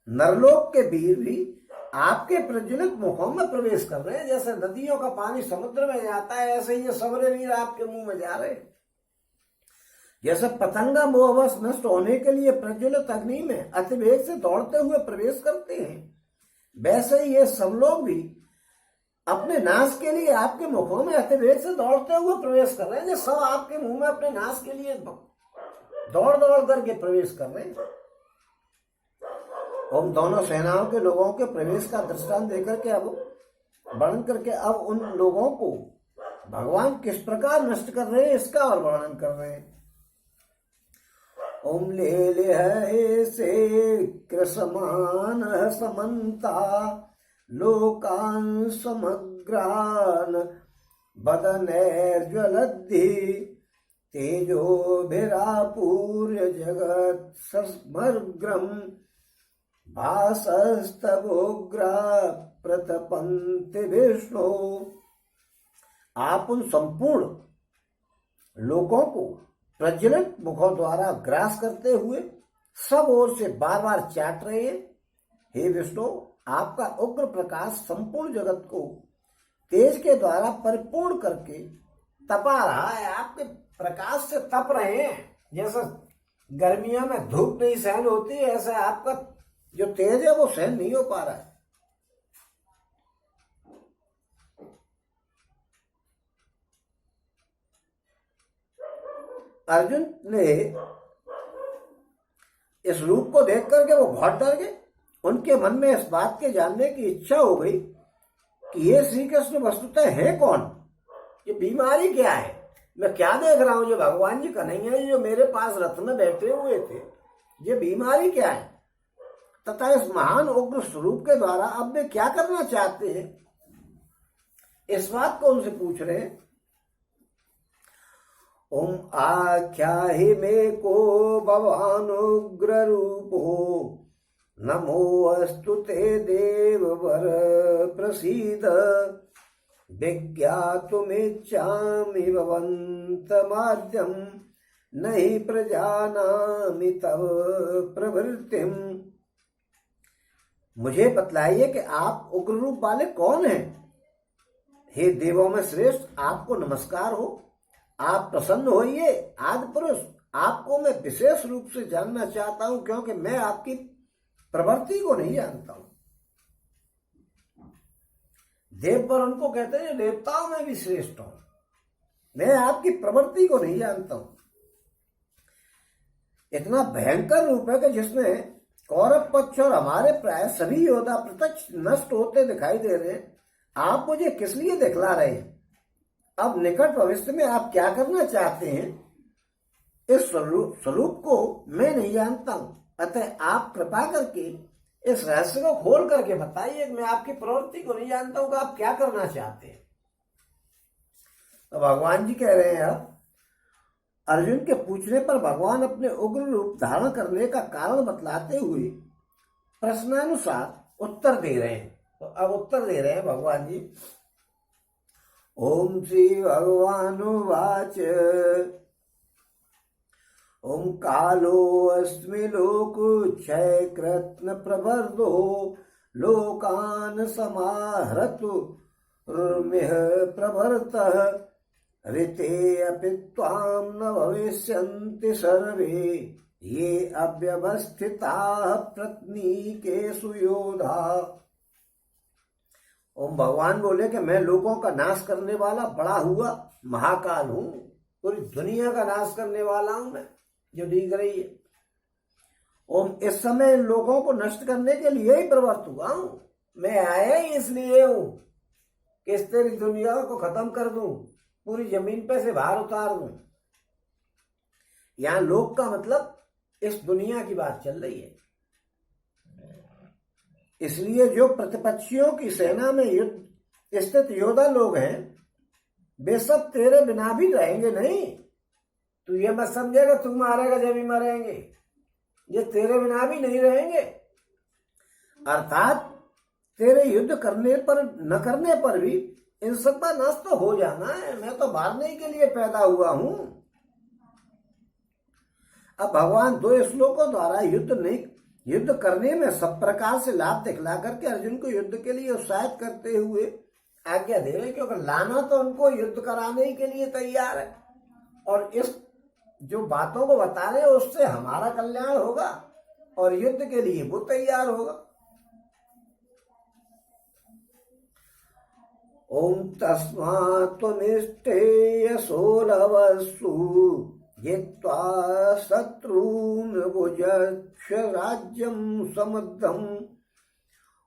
नरलोक के वीर भी आपके प्रज्वलित मुखों में प्रवेश कर रहे हैं। जैसे नदियों का पानी समुद्र में जाता है, ऐसे ही ये सबरे वीर आपके मुंह में जा रहे हैं। जैसे पतंगा मोहवश नष्ट होने के लिए प्रज्वलित अग्नि में अतिवेग से दौड़ते हुए प्रवेश करते हैं, वैसे ही ये सब लोग भी अपने नाश के लिए आपके मुखों में अतिवेग से दौड़ते हुए प्रवेश कर रहे हैं। जो सब आपके मुंह में अपने नाश के लिए दौड़ दौड़ करके प्रवेश कर रहे हैं। हम दोनों सेनाओं के लोगों के प्रवेश का दृष्टांत देकर के अब वर्णन करके अब उन लोगों को भगवान किस प्रकार नष्ट कर रहे हैं इसका और वर्णन कर रहे हैं। ओम, ले से कृसमान समन्ता लोकान् समग्रान् बदनैर्ज्वलद्धि तेजोभिरापूर्य जगत् समग्रम् भासस्तवोग्रा प्रतपन्ति विष्णु। आप उन संपूर्ण लोगों को प्रज्वलित मुखों द्वारा ग्रास करते हुए सब ओर से बार बार चाट रहे हैं। हे विष्णु, आपका उग्र प्रकाश संपूर्ण जगत को तेज के द्वारा परिपूर्ण करके तपा रहा है। आपके प्रकाश से तप रहे हैं। जैसा गर्मियों में धूप नहीं सहन होती, ऐसा आपका जो तेज है वो सहन नहीं हो पा रहा है। अर्जुन ने इस रूप को देख करके वो बहुत डर गए। उनके मन में इस बात के जानने की इच्छा हो गई कि ये श्री कृष्ण वस्तुतः है कौन, ये बीमारी क्या है, मैं क्या देख रहा हूं। जो भगवान जी कन्हैया जी जो मेरे पास रथ में बैठे हुए थे, ये बीमारी क्या है, तथा इस महान उग्र स्वरूप के द्वारा अब वे क्या करना चाहते हैं, इस बात को उनसे पूछ रहे हैं। ओम, आख्याहि मे को भवानुग्र रूपो नमोऽस्तु ते देववर प्रसीद विज्ञातुमिच्छामि भवन्तमाद्यं नहीं प्रजानामि तव प्रवृत्तिम। मुझे बतलाइए कि आप उग्र रूप वाले कौन हैं। हे देवों में श्रेष्ठ, आपको नमस्कार हो, आप प्रसन्न होइए। आदि पुरुष, आपको मैं विशेष रूप से जानना चाहता हूं, क्योंकि मैं आपकी प्रवृत्ति को नहीं जानता हूं। देव पर उनको कहते हैं देवताओं में भी श्रेष्ठ हूं, मैं आपकी प्रवृत्ति को नहीं जानता हूं। इतना भयंकर रूप है कि जिसमें कौरव पक्ष और हमारे प्राय सभी योद्धा प्रत्यक्ष नष्ट होते दिखाई दे रहे हैं। आप मुझे किस लिए दिखला रहे हैं? अब निकट भविष्य में आप क्या करना चाहते हैं, इस स्वरूप को मैं नहीं जानता हूं। अतः आप कृपा करके इस रहस्य को खोल करके बताइए। मैं आपकी प्रवृत्ति को नहीं जानता हूं कि आप क्या करना चाहते हैं। तो भगवान जी कह रहे हैं, अब अर्जुन के पूछने पर भगवान अपने उग्र रूप धारण करने का कारण बतलाते हुए प्रश्नानुसार उत्तर दे रहे हैं। तो अब उत्तर दे रहे हैं भगवान जी। ओम श्री भगवानुवाच ओम कालो अस्मि लोकुक्षय कृत्न प्रवर्धो लोकान समाहृतु रुर्मिः प्रभर्तः ऋते अपि त्वां न भविष्यन्ति सर्वे ये अव्यवस्थिताः प्रत्नीकेषु योधा। ओम भगवान बोले कि मैं लोगों का नाश करने वाला बड़ा हुआ महाकाल हूं, पूरी दुनिया का नाश करने वाला हूं मैं, जो दिख रही है। ओम इस समय इन लोगों को नष्ट करने के लिए ही प्रवृत्त हुआ हूं। मैं आया ही इसलिए हूं कि इस तेरी दुनिया को खत्म कर दूं, पूरी जमीन पे से बाहर उतार दूं। यहां लोक का मतलब इस दुनिया की बात चल रही है। इसलिए जो प्रतिपक्षियों की सेना में युद्ध स्थित योद्धा लोग हैं, वे सब तेरे बिना भी रहेंगे नहीं। तू ये मत समझेगा तू मारेगा जब ही मरेंगे, ये तेरे बिना भी नहीं रहेंगे। अर्थात तेरे युद्ध करने पर न करने पर भी इन सब का नाश तो हो जाना है। मैं तो मारने के लिए पैदा हुआ हूं। अब भगवान दो श्लोकों द्वारा युद्ध करने में सब प्रकार से लाभ दिखला करके अर्जुन को युद्ध के लिए उत्साहित करते हुए आज्ञा दे रहे, क्योंकि लाना तो उनको युद्ध कराने के लिए तैयार है। और इस जो बातों को बता रहे हैं उससे हमारा कल्याण होगा और युद्ध के लिए वो तैयार होगा। ओम तस्मात् त्वमिष्ठेयसो लवस्सु जित्वा शत्रून् भुजक्ष राज्यं समृद्धम्।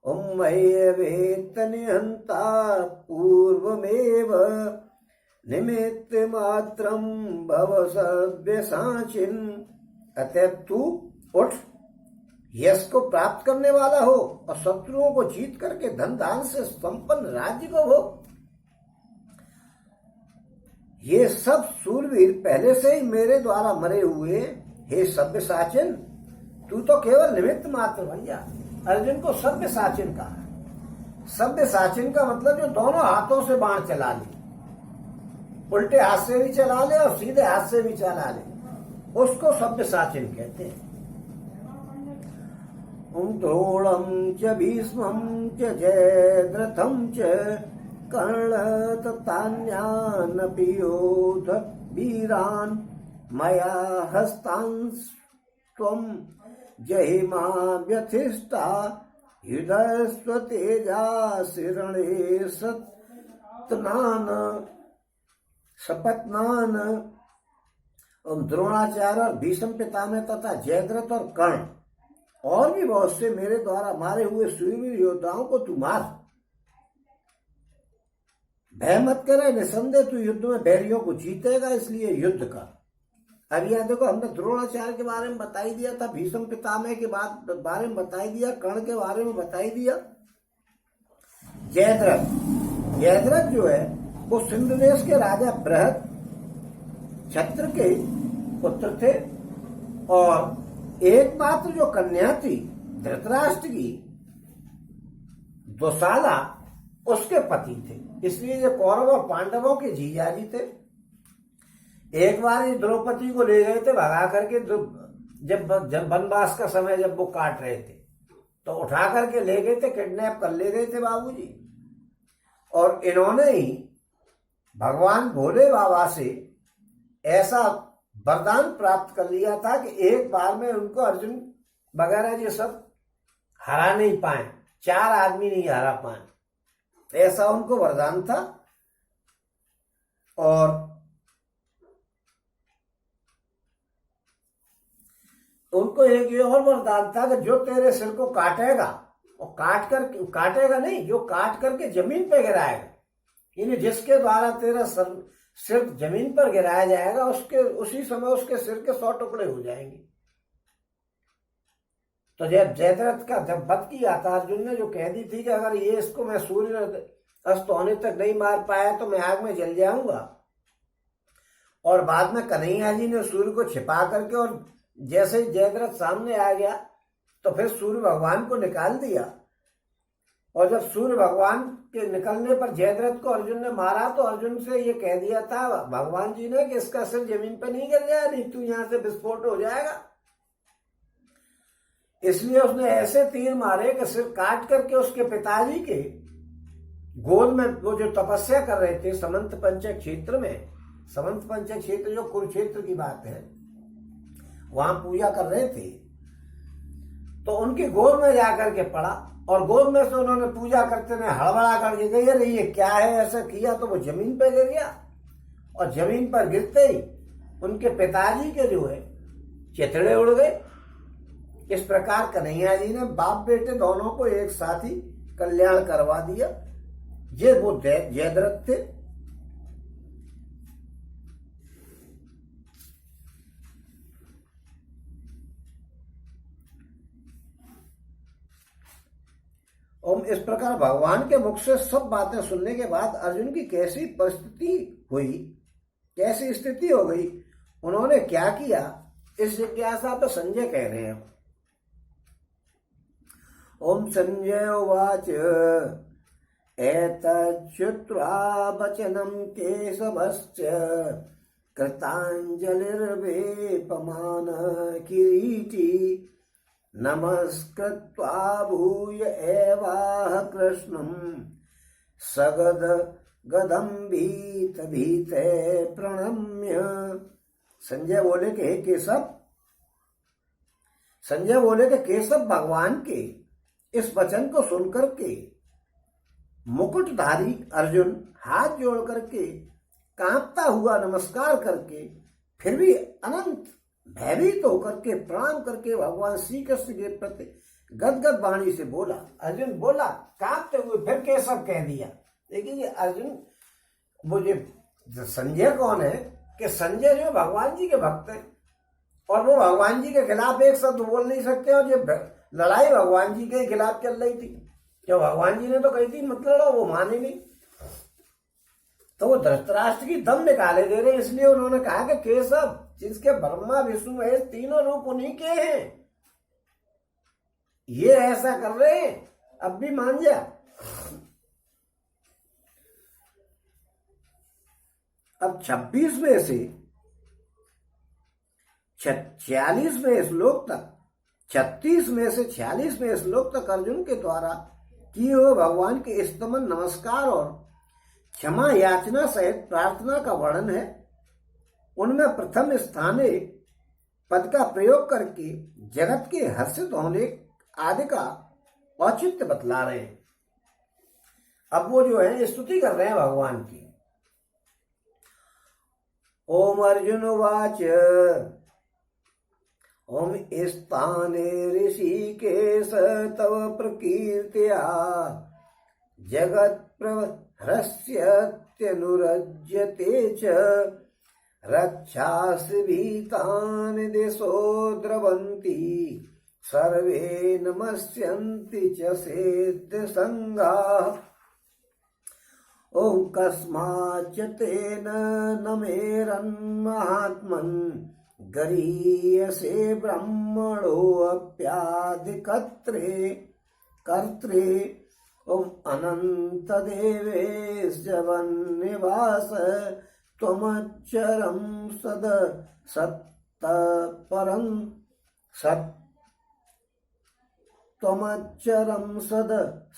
ओम मय्यवेत्त निहन्ता पूर्वमेव निमित्तमात्रं भव सव्यसाचिन्। अतः तू उठ, यश को प्राप्त करने वाला हो और शत्रुओं को जीत करके धन दान से संपन्न राज्य को हो। ये सब सूरवीर पहले से ही मेरे द्वारा मरे हुए। हे सव्यसाचिन, तू तो केवल निमित्त मात्र बन जा। अर्जुन को सव्यसाचिन कहा। सव्यसाचिन का मतलब जो दोनों हाथों से बाण चला ले, उल्टे हाथ से भी चला ले और सीधे हाथ से भी चला ले, उसको सव्यसाचिन कहते हैं। द्रोणं च भीष्मं च जयद्रथं च कर्ण तथान्यानपि योध वीरान् मया हस्तांस्त्वं जहिमा व्यथिष्टा युधस्व तेजासि रणे सपत्नान्। द्रोणाचार्य और भीष्म पितामह तथा जयद्रथ और कर्ण और भी बहुत से मेरे द्वारा मारे हुए सूरवीर योद्धाओं को तू मार। भय मत करे, निसंदेह तू युद्ध में बैरियों को जीतेगा, इसलिए युद्ध का। अब यह देखो, हमने द्रोणाचार्य के बारे में बताई दिया था, भीष्म पितामह के बारे में बताई दिया, कर्ण के बारे में बताई दिया। जयद्रथ जो है वो सिंधु देश के राजा बृहद छत्र के पुत्र थे और एकमात्र जो कन्या थी धृतराष्ट्र की दुशाला उसके पति थे। इसलिए ये कौरव और पांडवों के जीजाजी थे। एक बार ही द्रौपदी को ले गए थे भगा करके, जब वनवास का समय जब वो काट रहे थे तो उठा करके ले गए थे, किडनैप कर ले गए थे बाबूजी। और इन्होंने ही भगवान भोले बाबा से ऐसा वरदान प्राप्त कर लिया था कि एक बार में उनको अर्जुन वगैरह ये सब हरा नहीं पाए, 4 आदमी नहीं हरा पाए, ऐसा उनको वरदान था। और उनको एक ये और वरदान था कि जो तेरे सिर को काटेगा, और काटेगा नहीं, जो काट करके जमीन पे गिराएगा, यानी जिसके द्वारा तेरा सिर जमीन पर गिराया जाएगा, उसी समय उसके सिर के 100 टुकड़े हो जाएंगे। तो जब जयद्रथ का जब वध किया था, अर्जुन ने जो कह दी थी कि अगर ये इसको मैं सूर्य अस्त होने तक नहीं मार पाया तो मैं आग में जल जाऊंगा। और बाद में कन्हैया जी ने सूर्य को छिपा करके, और जैसे ही जयद्रथ सामने आ गया तो फिर सूर्य भगवान को निकाल दिया। और जब सूर्य भगवान के निकलने पर जयद्रथ को अर्जुन ने मारा तो अर्जुन से ये कह दिया था भगवान जी ने कि इसका सिर जमीन पर नहीं गिर जाए, नहीं तू यहां से विस्फोट हो जाएगा। इसलिए उसने ऐसे तीर मारे कि सिर काट करके उसके पिताजी के गोद में, वो जो तपस्या कर रहे थे समंत पंचक क्षेत्र में, समंत पंचक क्षेत्र जो कुरुक्षेत्र की बात है, वहां पूजा कर रहे थे, तो उनकी गोद में जाकर के पड़ा। और गोद में से उन्होंने पूजा करते हुए हड़बड़ा करके गई, अरे ये क्या है, ऐसा किया तो वो जमीन पर गिर गया। और जमीन पर गिरते ही उनके पिताजी के जो है चिथड़े उड़ गए। इस प्रकार कन्हैया जी ने बाप बेटे दोनों को एक साथ ही कल्याण करवा दिया। ये वो जयद्रथ थे। और इस प्रकार भगवान के मुख से सब बातें सुनने के बाद अर्जुन की कैसी परिस्थिति हुई, कैसी स्थिति हो गई, उन्होंने क्या किया, इस जिज्ञासा पे संजय कह रहे हैं। ओम संजय उवाच एतच्छ्रुत्वा वचनं केशवस्य कृताञ्जलिर्वेपमान किरीटी नमस्कृत्वा भूय एवाह कृष्णं सगद गदम्भीत भीते प्रणम्य। संजय बोले कि केशव, संजय बोले कि केशव भगवान के इस वचन को सुनकर के मुकुटधारी अर्जुन हाथ जोड़ करके कांपता हुआ नमस्कार करके, फिर भी अनंत भयभीत होकर के प्रणाम करके भगवान श्री कृष्ण के प्रति गदगद वाणी से बोला। अर्जुन बोला कांपते हुए, फिर केशव कह दिया। लेकिन ये अर्जुन, वो जो संजय कौन है, कि संजय जो भगवान जी के भक्त हैं, और वो भगवान जी के खिलाफ एक शब्द बोल नहीं सकते, और ये लड़ाई भगवान जी के खिलाफ चल रही थी। क्यों, भगवान जी ने तो कही थी मत लड़ो, वो माने नहीं, तो वो धृतराष्ट्र की दम निकाले दे रहे। इसलिए उन्होंने कहा कि केशव, जिसके ब्रह्मा विष्णु महेश तीनों रूप उन्हीं के हैं, ये ऐसा कर रहे हैं, अब भी मान जा। अब 26वें से 46वें श्लोक तक, 36 में से 46वें श्लोक तक अर्जुन के द्वारा किए हुए भगवान के स्तमन, नमस्कार और क्षमा याचना सहित प्रार्थना का वर्णन है। उनमें प्रथम स्थाने पद का प्रयोग करके जगत के हर्षित होने आदि का औचित्य बतला रहे हैं। अब वो जो है स्तुति कर रहे हैं भगवान की। ओम अर्जुन उवाच ओम स्थाने ऋषिकेश तव प्रकीर्त्या जगत् प्रहृष्यत्यनुरज्यते च रक्षासि भीतानि दिशो द्रवन्ति सर्वे नमस्यन्ति च सिद्धसङ्गाः। ओं कस्माच्च तेन न मेरन्महात्मन् गरीयसे ब्रह्मणोऽप्याधिकर्त्रे कर्त्रे। ओं अनंत देवेश वन्निवास त्वमच्चरं सद सत्तपरं सत् त्वमच्चरं सद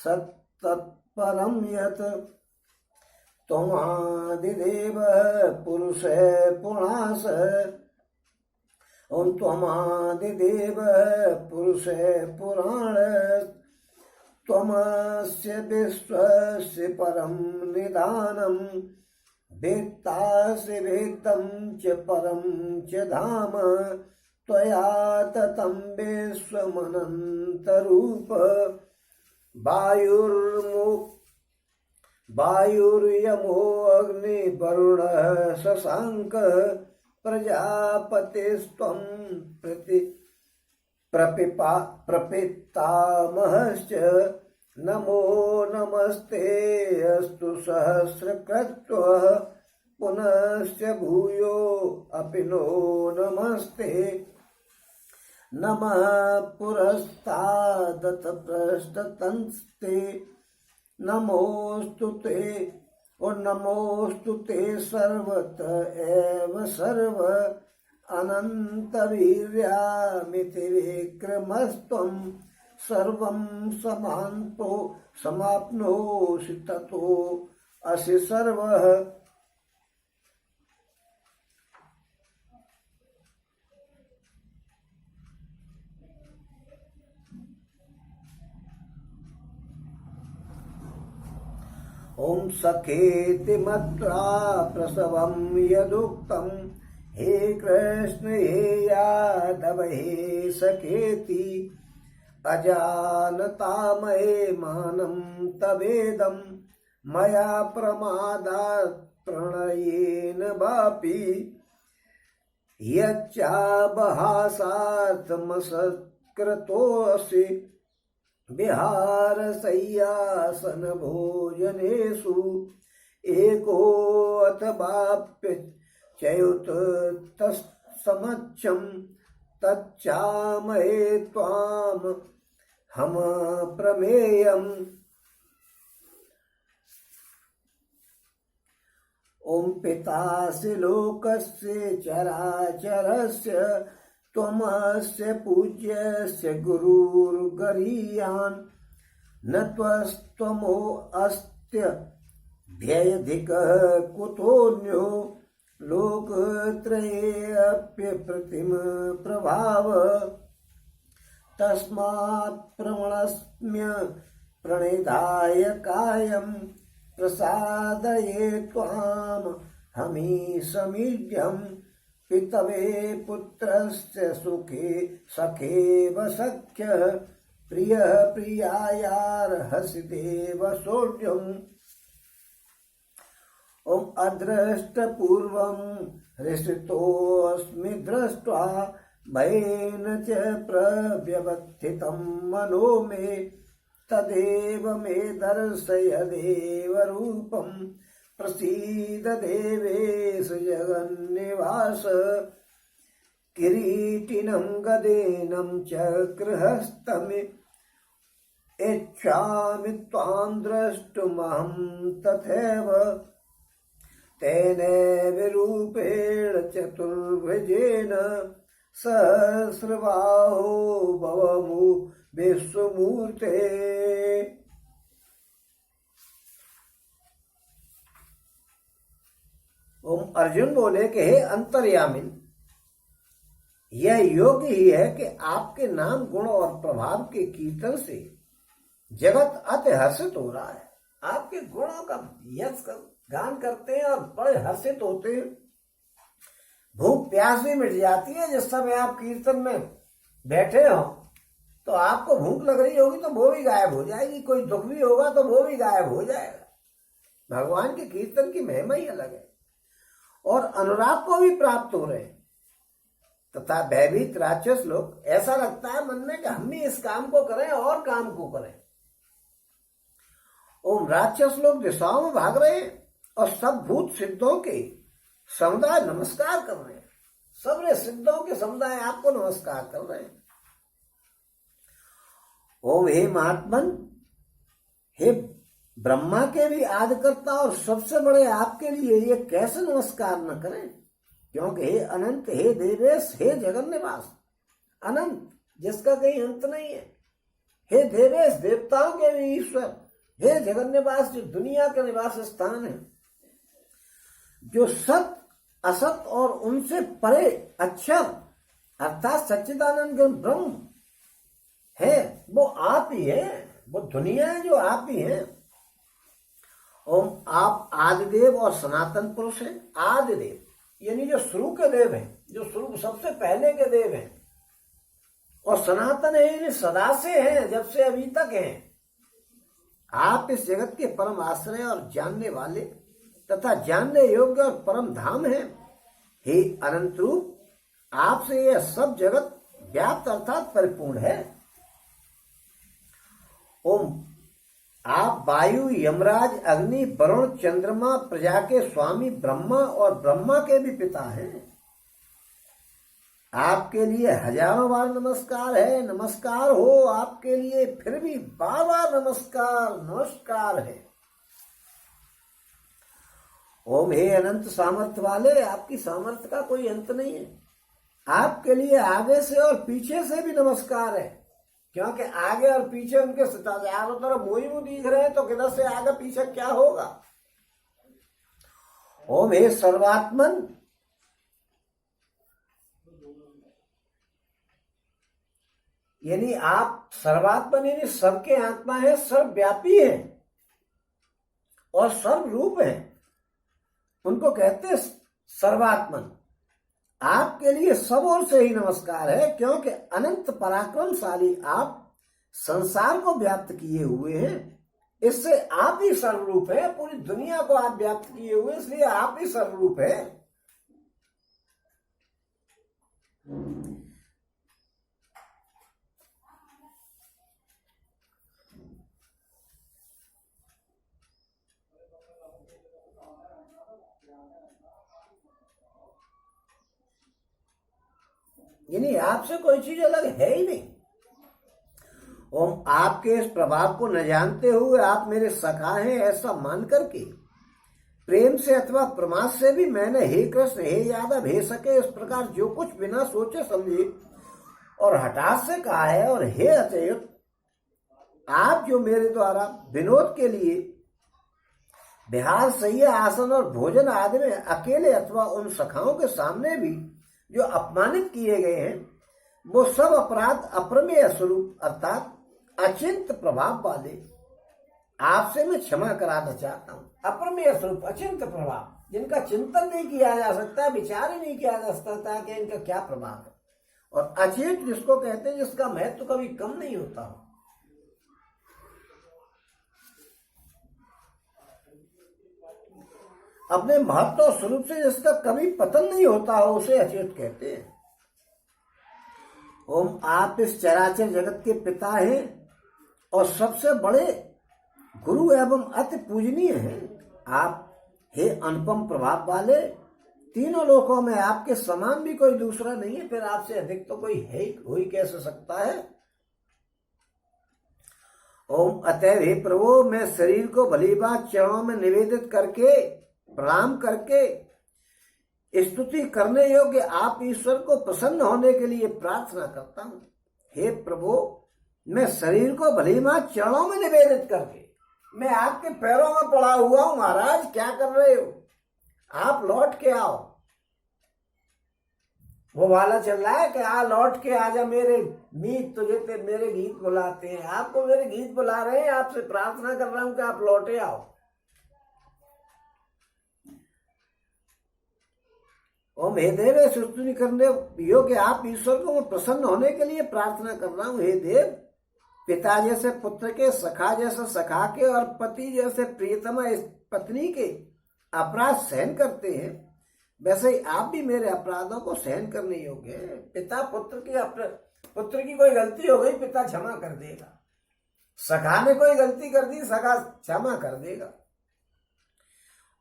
सत्तत्परं यत् त्वमादिदेव पुरुष पुणास ओम त्वमादिदेव पुरुष पुराण त्वमस्य विश्वस्य परं निदानं वेत्तासि वेत्तं च परं च धाम त्वया ततं विश्वमनन्तरूप वायुर्यमो अग्निवरुणः शशाङ्कः प्रजापतिस्त्वं प्रपितामहश्च नमो नमस्ते अस्तु सहस्रकृत्वः पुनश्च भूयो अपि नो नमस्ते नमः पुरस्तादत पृष्ठतस्ते नमोस्तु ते और नमोस्तु ते सर्वत एव सर्व अनन्तवीर्यामिति विक्रमस्त्वं सर्वं समाप्नोषि ततो असि सर्वः ओम सखेति मत्वा प्रसवं यदुक्तं हे कृष्ण हे यादव हे सखेति अजानता मये मानं तवेदं मया प्रमादात् प्रणयेन वापि यच्चाबहासार्थमसत्कृतोऽसि विहारशय्यासन भोजनेषु एकोऽथवाप्यच्युत तत्समक्षं तच्चामये त्वां हम प्रमेयम् ओम पितासि लोकस्य चराचरस्य त्वमस्य पूज्यस्य गुरुर्गरीयान् न त्वस्त्वमोऽस्त्य व्यधिकः कुतोऽन्यो लोकत्रयेऽप्यप्रतिम प्रभाव तस्मात् प्रवणस्म्य प्रणिधाय कायं प्रसादये त्वां हमीसमीड्यम् पितवे पुत्रस्य सुखे सखेव सख्यः प्रियः प्रियायार्हसि देव सोढ्यम् ओम अदृष्टपूर्वं हृषितोऽस्मि दृष्ट्वा भयेन च प्रव्यवस्थितं मनो मे तदेव मे दर्शय देवरूपं प्रसीद देवेश जगन्निवास किरीटिनं गदेनं चक्रहस्तमि इच्छामि त्वां द्रष्टुमहं तथैव तेनैव रूपेण चतुर्भुजेन सहस्रबाहो भव विश्वमूर्ते। ओम अर्जुन बोले कि हे अंतर्यामिन, यह योग्य ही है कि आपके नाम गुण और प्रभाव के कीर्तन से जगत अति हर्षित हो रहा है। आपके गुणों का यश गान करते हैं और बड़े हर्षित होते हैं। भूख प्यास भी मिट जाती है। जिस समय आप कीर्तन में बैठे हो तो आपको भूख लग रही होगी तो वो भी गायब हो जाएगी, कोई दुख भी होगा तो वो भी गायब हो जाएगा। भगवान के कीर्तन की महिमा ही अलग है और अनुराग को भी प्राप्त हो रहे हैं। तथा भयभीत राक्षस लोग, ऐसा लगता है मन में कि हम भी इस काम को करें और काम को करें। ओम राक्षस लोग दिशाओं में भाग रहे हैं और सब भूत सिद्धों के समुदाय नमस्कार कर रहे हैं। सबने सिद्धों के समुदाय आपको नमस्कार कर रहे हैं। ओम हे महात्मन, हे ब्रह्मा के भी आदिकर्ता और सबसे बड़े आपके लिए ये कैसे नमस्कार न करें, क्योंकि हे अनंत, हे देवेश, हे जगन निवास, अनंत जिसका कहीं अंत नहीं है, हे देवेश देवताओं के भी ईश्वर, हे जगन निवास जो दुनिया का निवास स्थान है, जो सत असत और उनसे परे अक्षर अर्थात सच्चिदानंद ब्रह्म है, वो आप ही है, वो दुनिया है जो आप ही है। ओम आप आदिदेव और सनातन पुरुष है। आदिदेव यानी जो शुरू के देव हैं, जो शुरू सबसे पहले के देव हैं, और सनातन है यानी सदा से हैं, जब से अभी तक हैं। आप इस जगत के परम आश्रय और जानने वाले तथा जानने योग्य और परम धाम है। हे अनंत रूप, आपसे यह सब जगत व्याप्त अर्थात परिपूर्ण है। ओम आप वायु, यमराज, अग्नि, वरुण, चंद्रमा, प्रजा के स्वामी ब्रह्मा और ब्रह्मा के भी पिता हैं। आपके लिए हजारों बार नमस्कार है, नमस्कार हो आपके लिए, फिर भी बार बार नमस्कार नमस्कार है। ओम हे अनंत सामर्थ्य वाले, आपकी सामर्थ्य का कोई अंत नहीं है। आपके लिए आगे से और पीछे से भी नमस्कार है, क्योंकि आगे और पीछे उनके चारों तरफ मुंह दिख रहे हैं, तो किधर से आगे पीछे क्या होगा। ओम हे सर्वात्मन, यानी आप सर्वात्मन यानी सबके आत्मा है, सर्वव्यापी है और सर्वरूप है, उनको कहते हैं सर्वात्मन। आपके लिए सब ओर से ही नमस्कार है, क्योंकि अनंत पराक्रमशाली आप संसार को व्याप्त किए हुए हैं। इससे आप ही सर्वरूप है, पूरी दुनिया को आप व्याप्त किए हुए, इसलिए आप ही सर्वरूप है। यानी आपसे कोई चीज अलग है ही नहीं। ओम आपके इस प्रभाव को न जानते हुए आप मेरे सखा हैं ऐसा मान करके प्रेम से अथवा प्रमाद से भी मैंने हे कृष्ण, हे यादव, हे सके इस प्रकार जो कुछ बिना सोचे समझे और हठात से कहा है। और हे अच्युत, आप जो मेरे द्वारा विनोद के लिए विहार, सैया, आसन और भोजन आदि में अकेले अथवा उन सखाओं के सामने भी जो अपमानित किए गए हैं, वो सब अपराध अप्रमेय स्वरूप अर्थात अचिंत प्रभाव वाले आपसे मैं क्षमा कराना चाहता हूँ। अप्रमेय स्वरूप अचिंत प्रभाव, जिनका चिंतन नहीं किया जा सकता, विचार ही नहीं किया जा सकता कि इनका क्या प्रभाव है। और अचिंत जिसको कहते हैं, जिसका महत्व कभी कम नहीं होता हो। अपने महत्व स्वरूप से जिसका कभी पतन नहीं होता हो, उसे अचेत कहते हैं। ओम आप इस चराचर जगत के पिता हैं और सबसे बड़े गुरु एवं अति पूजनीय हैं। आप हे अनुपम प्रभाव वाले, तीनों लोकों में आपके समान भी कोई दूसरा नहीं है, फिर आपसे अधिक तो कोई है हो ही कैसे सकता है। ओम अतएव हे प्रभु, मैं शरीर को भली बात चरणों में निवेदित करके प्रणाम करके स्तुति करने योग्य आप ईश्वर को प्रसन्न होने के लिए प्रार्थना करता हूँ। हे प्रभु, मैं शरीर को भली बात चरणों में निवेदित करके मैं आपके पैरों में पड़ा हुआ हूं। महाराज क्या कर रहे हो, आप लौट के आओ। वो वाला चल रहा है कि आ लौट के आजा मेरे मीत, तुझे ते मेरे गीत बुलाते हैं। आपको मेरे गीत बुला रहे हैं, आपसे प्रार्थना कर रहा हूं कि आप लौटे आओ। ओम हे देव, स्तुति करने योग्य आप ईश्वर को प्रसन्न होने के लिए प्रार्थना कर रहा हूं। हे देव, पिता जैसे पुत्र के, सखा जैसे सखा के और पति जैसे प्रियतमा पत्नी के अपराध सहन करते हैं, वैसे ही आप भी मेरे अपराधों को सहन करने योग्य है। पिता पुत्र की कोई गलती हो गई, पिता क्षमा कर देगा। सखा ने कोई गलती कर दी, सखा क्षमा कर देगा।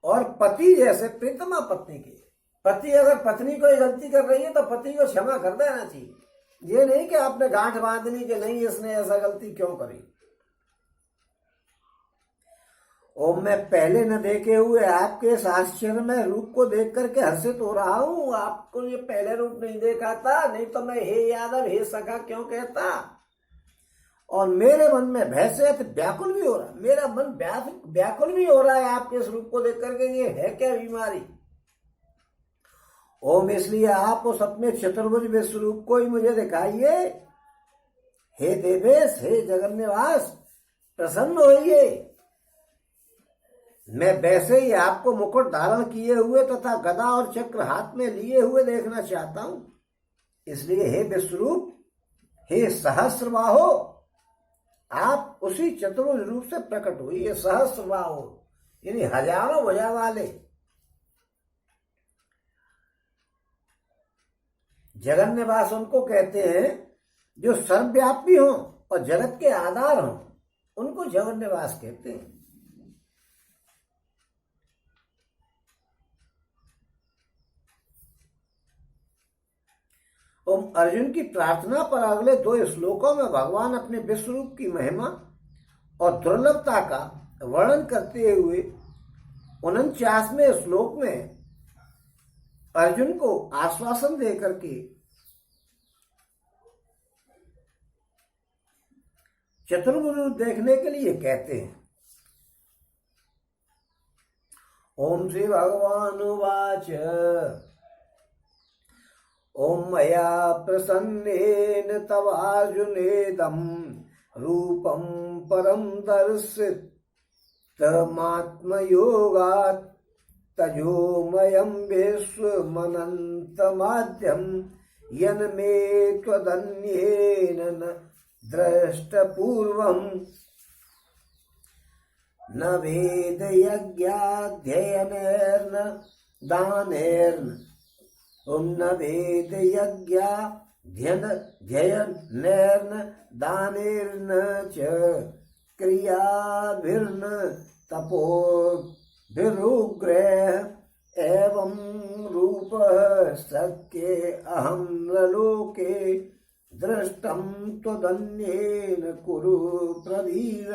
और पति जैसे प्रियतमा पत्नी के, पति अगर पत्नी कोई गलती कर रही है तो पति को क्षमा कर देना चाहिए। ये नहीं कि आपने गांठ बांधनी कि नहीं इसने ऐसा गलती क्यों करी। और मैं पहले न देखे हुए आपके इस आश्चर्यमय रूप को देख करके हर्षित हो रहा हूं। आपको ये पहले रूप नहीं देखा था, नहीं तो मैं हे यादव हे सखा क्यों कहता। और मेरे मन में भय से व्याकुल भी हो रहा, मेरा मन व्याकुल भी हो रहा है आपके इस रूप को देख करके। ये है क्या बीमारी। ओम इसलिए आप उस अपने चतुर्भुज विश्व रूप को ही मुझे दिखाइए। हे देवेश, हे जगन्निवास, प्रसन्न होइए। मैं वैसे ही आपको मुकुट धारण किए हुए तथा गदा और चक्र हाथ में लिए हुए देखना चाहता हूं। इसलिए हे विश्वरूप, हे सहस्रबाहो, आप उसी चतुर्भुज रूप से प्रकट हुई। सहस्रबाहो यानी हजारों भुजा वाले। जगन्निवास उनको कहते हैं जो सर्वव्यापी हो और जगत के आधार हो, उनको जगन्निवास कहते हैं। और अर्जुन की प्रार्थना पर अगले 2 श्लोकों में भगवान अपने विश्वरूप की महिमा और दुर्लभता का वर्णन करते हुए 49वें श्लोक में अर्जुन को आश्वासन देकर के चतुर्भुज रूप देखने के लिए कहते हैं। ओम श्री भगवान उवाच ओम मया प्रसन्नेन तवार्जुनेदं रूपं परं दर्शितमात्मयोगात् तजोमयं विश्वमनन्तमाद्यं यन्मे त्वदन्येन न द्रष्टपूर्वम् न वेदयज्ञाध्ययनेर्न दानेर्न न वेदयज्ञाध्ययनेर्न दानेर्न च क्रियाभिर्न तपोभिरुग्रैः एवं रूपः शक्ये अहं लोके दृष्टं त्वदन्येन कुरु प्रवीर।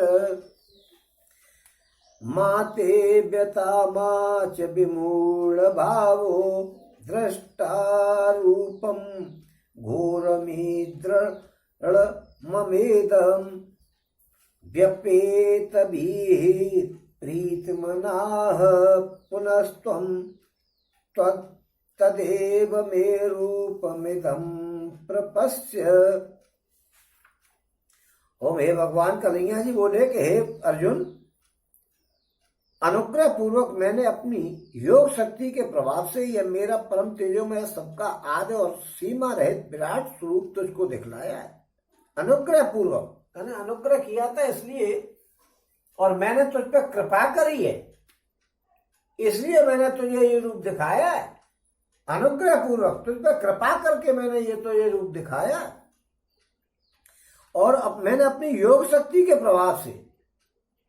मा ते व्यथा मा च विमूढभावो द्रष्टारूपं घोरमीदृढममेदं व्यपेतभिः प्रीतिमनाः पुनस्त्वं तदेव मे रूपमिदं प्रपश्य। ओम हे भगवान कन्हैया जी बोले कि हे अर्जुन, अनुग्रह पूर्वक मैंने अपनी योग शक्ति के प्रभाव से यह मेरा परम तेजोमय सबका आदि और सीमा रहित विराट स्वरूप तुझको दिखलाया है। अनुग्रह पूर्वक मैंने अनुग्रह किया था इसलिए, और मैंने तुझ पर कृपा करी है इसलिए मैंने तुझे ये रूप दिखाया है। अनुग्रह पूर्वक तुझ पर कृपा करके मैंने ये रूप दिखाया। और अब मैंने अपनी योग शक्ति के प्रभाव से,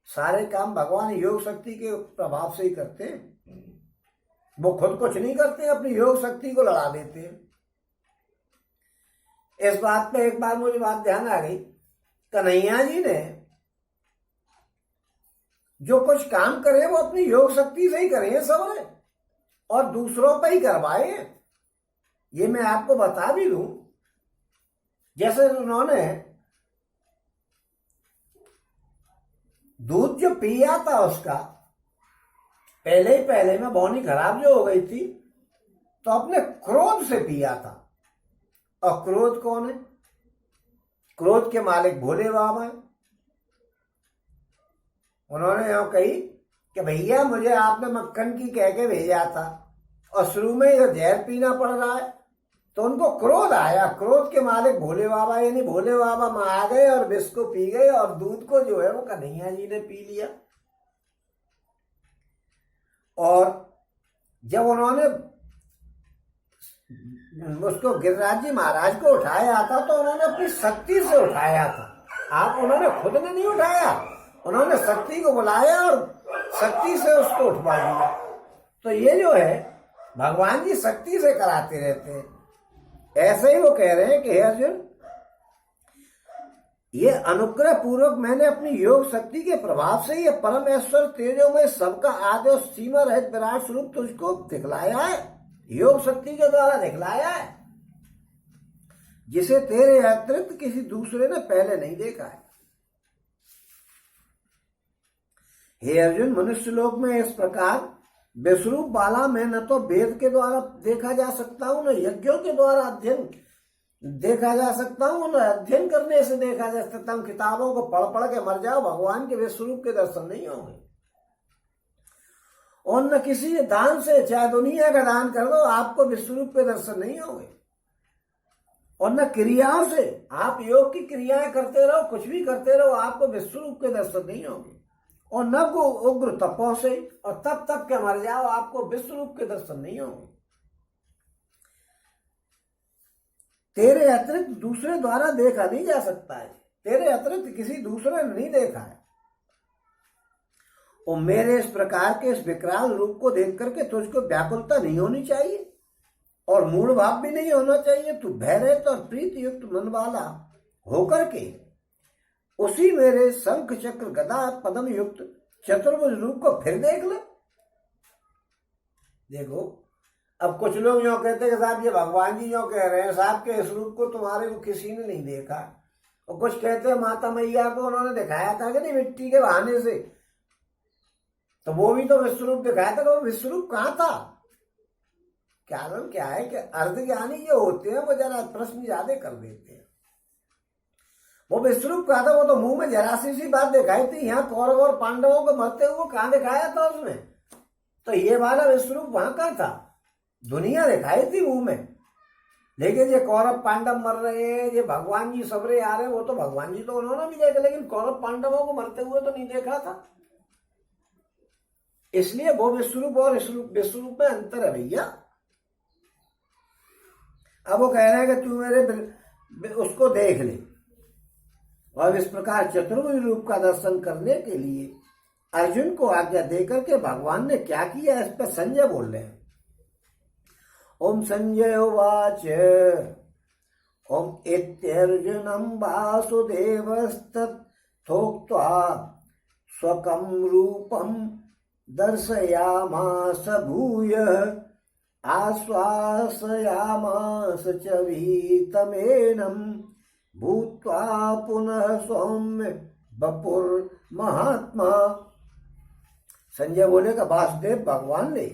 सारे काम भगवान योग शक्ति के प्रभाव से ही करते हैं। वो खुद कुछ नहीं करते, अपनी योग शक्ति को लड़ा देते हैं। इस बात पे एक बार मुझे बात ध्यान आ गई, कन्हैया जी ने जो कुछ काम करे वो अपनी योग शक्ति से ही करे सबने, और दूसरों पर ही करवाए। ये मैं आपको बता भी दूं, जैसे उन्होंने दूध जो पिया था उसका पहले में बौनी खराब जो हो गई थी, तो अपने क्रोध से पिया था। और क्रोध कौन है? क्रोध के मालिक भोले बाबा है। उन्होंने यह कही कि भैया मुझे आपने मक्खन की कह के भेजा था और शुरू में यह जहर पीना पड़ रहा है, तो उनको क्रोध आया। क्रोध के मालिक भोले बाबा, यानी भोले बाबा में आ गए और विष को पी गए, और दूध को जो है वो कन्हैया जी ने पी लिया। और जब उन्होंने उसको गिरिराज जी महाराज को उठाया था तो उन्होंने अपनी शक्ति से उठाया था। उन्होंने खुद ने नहीं उठाया, उन्होंने शक्ति को बुलाया और शक्ति से उसको उठवा दिया। तो ये जो है भगवान जी शक्ति से कराते रहते हैं। ऐसे ही वो कह रहे हैं कि हे अर्जुन, ये अनुग्रह पूर्वक मैंने अपनी योग शक्ति के प्रभाव से ये परमेश्वर तेजोमय सबका आदि और सीमा रहित विराट स्वरूप तुझको दिखलाया है, योग शक्ति के द्वारा दिखलाया है, जिसे तेरे अतिरिक्त किसी दूसरे ने पहले नहीं देखा है। हे अर्जुन, मनुष्य लोक में इस प्रकार विश्वरूप वाला मैं न तो वेद के द्वारा देखा जा सकता हूं, न यज्ञों के द्वारा अध्ययन देखा जा सकता हूं, न अध्ययन करने से देखा जा सकता हूं। किताबों को पढ़ पढ़ के मर जाओ, भगवान के विश्वरूप के दर्शन नहीं होंगे। और न किसी दान से, चाहे दुनिया का दान कर लो, आपको विश्वरूप के दर्शन नहीं होंगे। और न क्रियाओं से, आप योग की क्रियाएं करते रहो, कुछ भी करते रहो, आपको विश्वरूप के दर्शन नहीं होंगे। और न को उग्र तपों से और तप के मर जाओ, आपको विश्वरूप के दर्शन नहीं होंगे। तेरे अतिरिक्त दूसरे द्वारा देखा नहीं जा सकता है, तेरे अतिरिक्त किसी दूसरे ने नहीं देखा है। और मेरे इस प्रकार के इस विकराल रूप को देख करके तुझको व्याकुलता नहीं होनी चाहिए और मूढ़ भाव भी नहीं होना चाहिए। तू भयरहित और प्रीति युक्त मन वाला होकर के उसी मेरे शंख चक्र गदा पद्म युक्त चतुर्भुज रूप को फिर देख ले। देखो, अब कुछ लोग यो कहते हैं कि साहब ये भगवान जी यो कह रहे हैं, साहब के इस रूप को तुम्हारे को किसी ने नहीं देखा। और कुछ कहते हैं माता मैया को उन्होंने दिखाया था कि नहीं, मिट्टी के बहाने से, तो वो भी तो विश्वरूप दिखाया था। वो विश्वरूप कहाँ था? कारण क्या है कि अर्धज्ञानी जो होते हैं वो जरा प्रश्न ज्यादा कर देते हैं। वो विश्वरूप कहा था, वो तो मुंह में जरा सी बात दिखाई थी। यहाँ कौरव और पांडवों को मरते हुए कहाँ दिखाया था उसने? तो ये वाला विश्वरूप वहां का था, दुनिया दिखाई थी मुंह में। लेकिन ये कौरव पांडव मर रहे हैं, ये भगवान जी सबरे आ रहे हैं, वो तो भगवान जी तो उन्होंने भी देखा, लेकिन कौरव पांडवों को मरते हुए तो नहीं देखा था। इसलिए वो विश्वरूप और विश्वरूप में अंतर है भैया। अब वो कह रहे हैं कि तू मेरे उसको देख ले। और इस प्रकार चतुर्भुज रूप का दर्शन करने के लिए अर्जुन को आज्ञा देकर के भगवान ने क्या किया, इस पर संजय बोल रहे हैं। ओम संजय उवाच ओम इत्यर्जुनं वासुदेवस्तथोक्त्वा स्वकं रूपं दर्शयामास भूयः आश्वासयामास च वीतमेनं भूत्वा पुनः सौम्य वपुर्महात्मा। संजय बोले का वासुदेव भगवान ने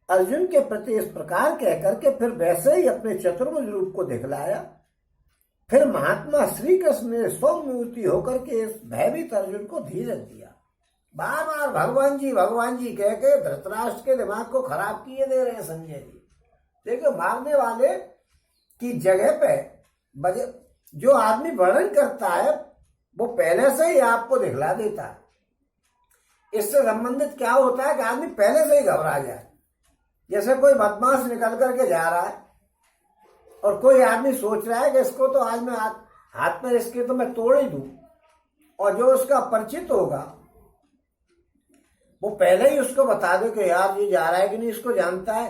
अर्जुन के प्रति इस प्रकार कह करके फिर वैसे ही अपने चतुर्भुज रूप को दिखलाया। फिर महात्मा श्री कृष्ण ने सौम्यमूर्ति होकर के इस भयभीत अर्जुन को धीरज दिया। बार बार भगवान जी कह के धृतराष्ट्र के दिमाग को खराब किए दे रहे हैं संजय जी। देखो, मारने वाले की जगह पे जो आदमी वर्णन करता है वो पहले से ही आपको दिखला देता है। इससे संबंधित क्या होता है कि आदमी पहले से ही घबरा जाए। जैसे कोई बदमाश निकल करके जा रहा है और कोई आदमी सोच रहा है कि इसको तो आज मैं हाथ में इसके तो मैं तोड़ ही दूं, और जो उसका परिचित होगा वो पहले ही उसको बता दे कि यार ये जा रहा है कि नहीं, इसको जानता है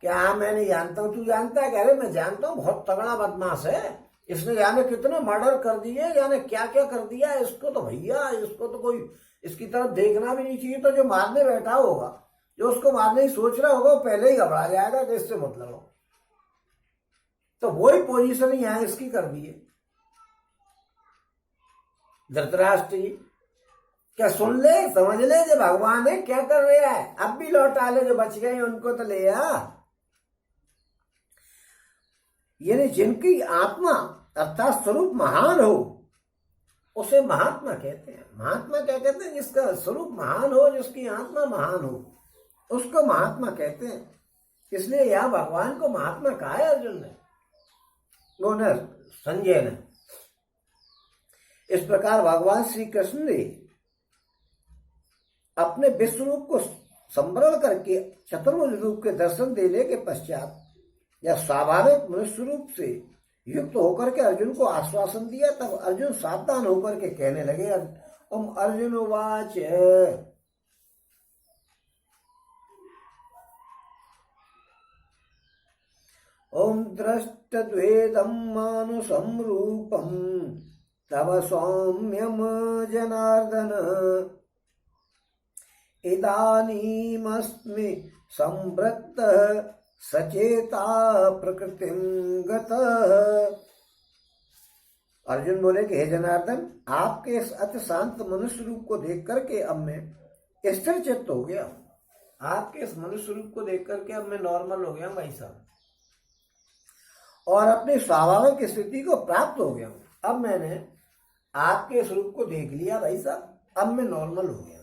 क्या? हाँ, मैं नहीं जानता हूं। तू जानता है? कह रहे मैं जानता हूं, बहुत तगड़ा बदमाश है, इसने जाने कितने मर्डर कर दिए, जाने क्या क्या कर दिया। इसको तो भैया, इसको तो कोई इसकी तरफ देखना भी नहीं चाहिए। तो जो मारने बैठा होगा, जो उसको मारने ही सोच रहा होगा, वो पहले ही घबरा जाएगा कि इससे मतलब हो। तो वही पोजीशन यहां इसकी कर दी है। धृतराष्ट्र जी क्या सुन ले, समझ ले, जो भगवान है क्या कर रहा है। अब भी लौटा ले, जो बच गए उनको तो ले आ। यानी जिनकी आत्मा अर्थात स्वरूप महान हो उसे महात्मा कहते हैं। महात्मा क्या कहते हैं? जिसका स्वरूप महान हो, जिसकी आत्मा महान हो, उसको महात्मा कहते हैं। इसलिए यहां भगवान को महात्मा कहा है अर्जुन ने, संजय ने। इस प्रकार भगवान श्री कृष्ण ने अपने विश्व रूप को संवरण करके चतुर्भुज रूप के दर्शन देने के पश्चात या स्वाभाविक मनुष्य रूप से युक्त होकर के अर्जुन को आश्वासन दिया। तब अर्जुन सावधान होकर के कहने लगे। ओम अर्जुन उवाच ओम दृष्टद्वेदं मानुषं रूपं तव सौम्यम जनार्दन इदानीमस्मि संवृत्तः सचेता प्रकृतिं गतः। अर्जुन बोले कि हे जनार्दन, आपके इस अति शांत मनुष्य रूप को देख करके अब मैं स्थिर चित्त हो गया। आपके इस मनुष्य रूप को देख करके अब मैं नॉर्मल हो गया भाई साहब, और अपनी स्वाभाविक स्थिति को प्राप्त हो गया हूं। अब मैंने आपके इस रूप को देख लिया भाई साहब, अब मैं नॉर्मल हो गया।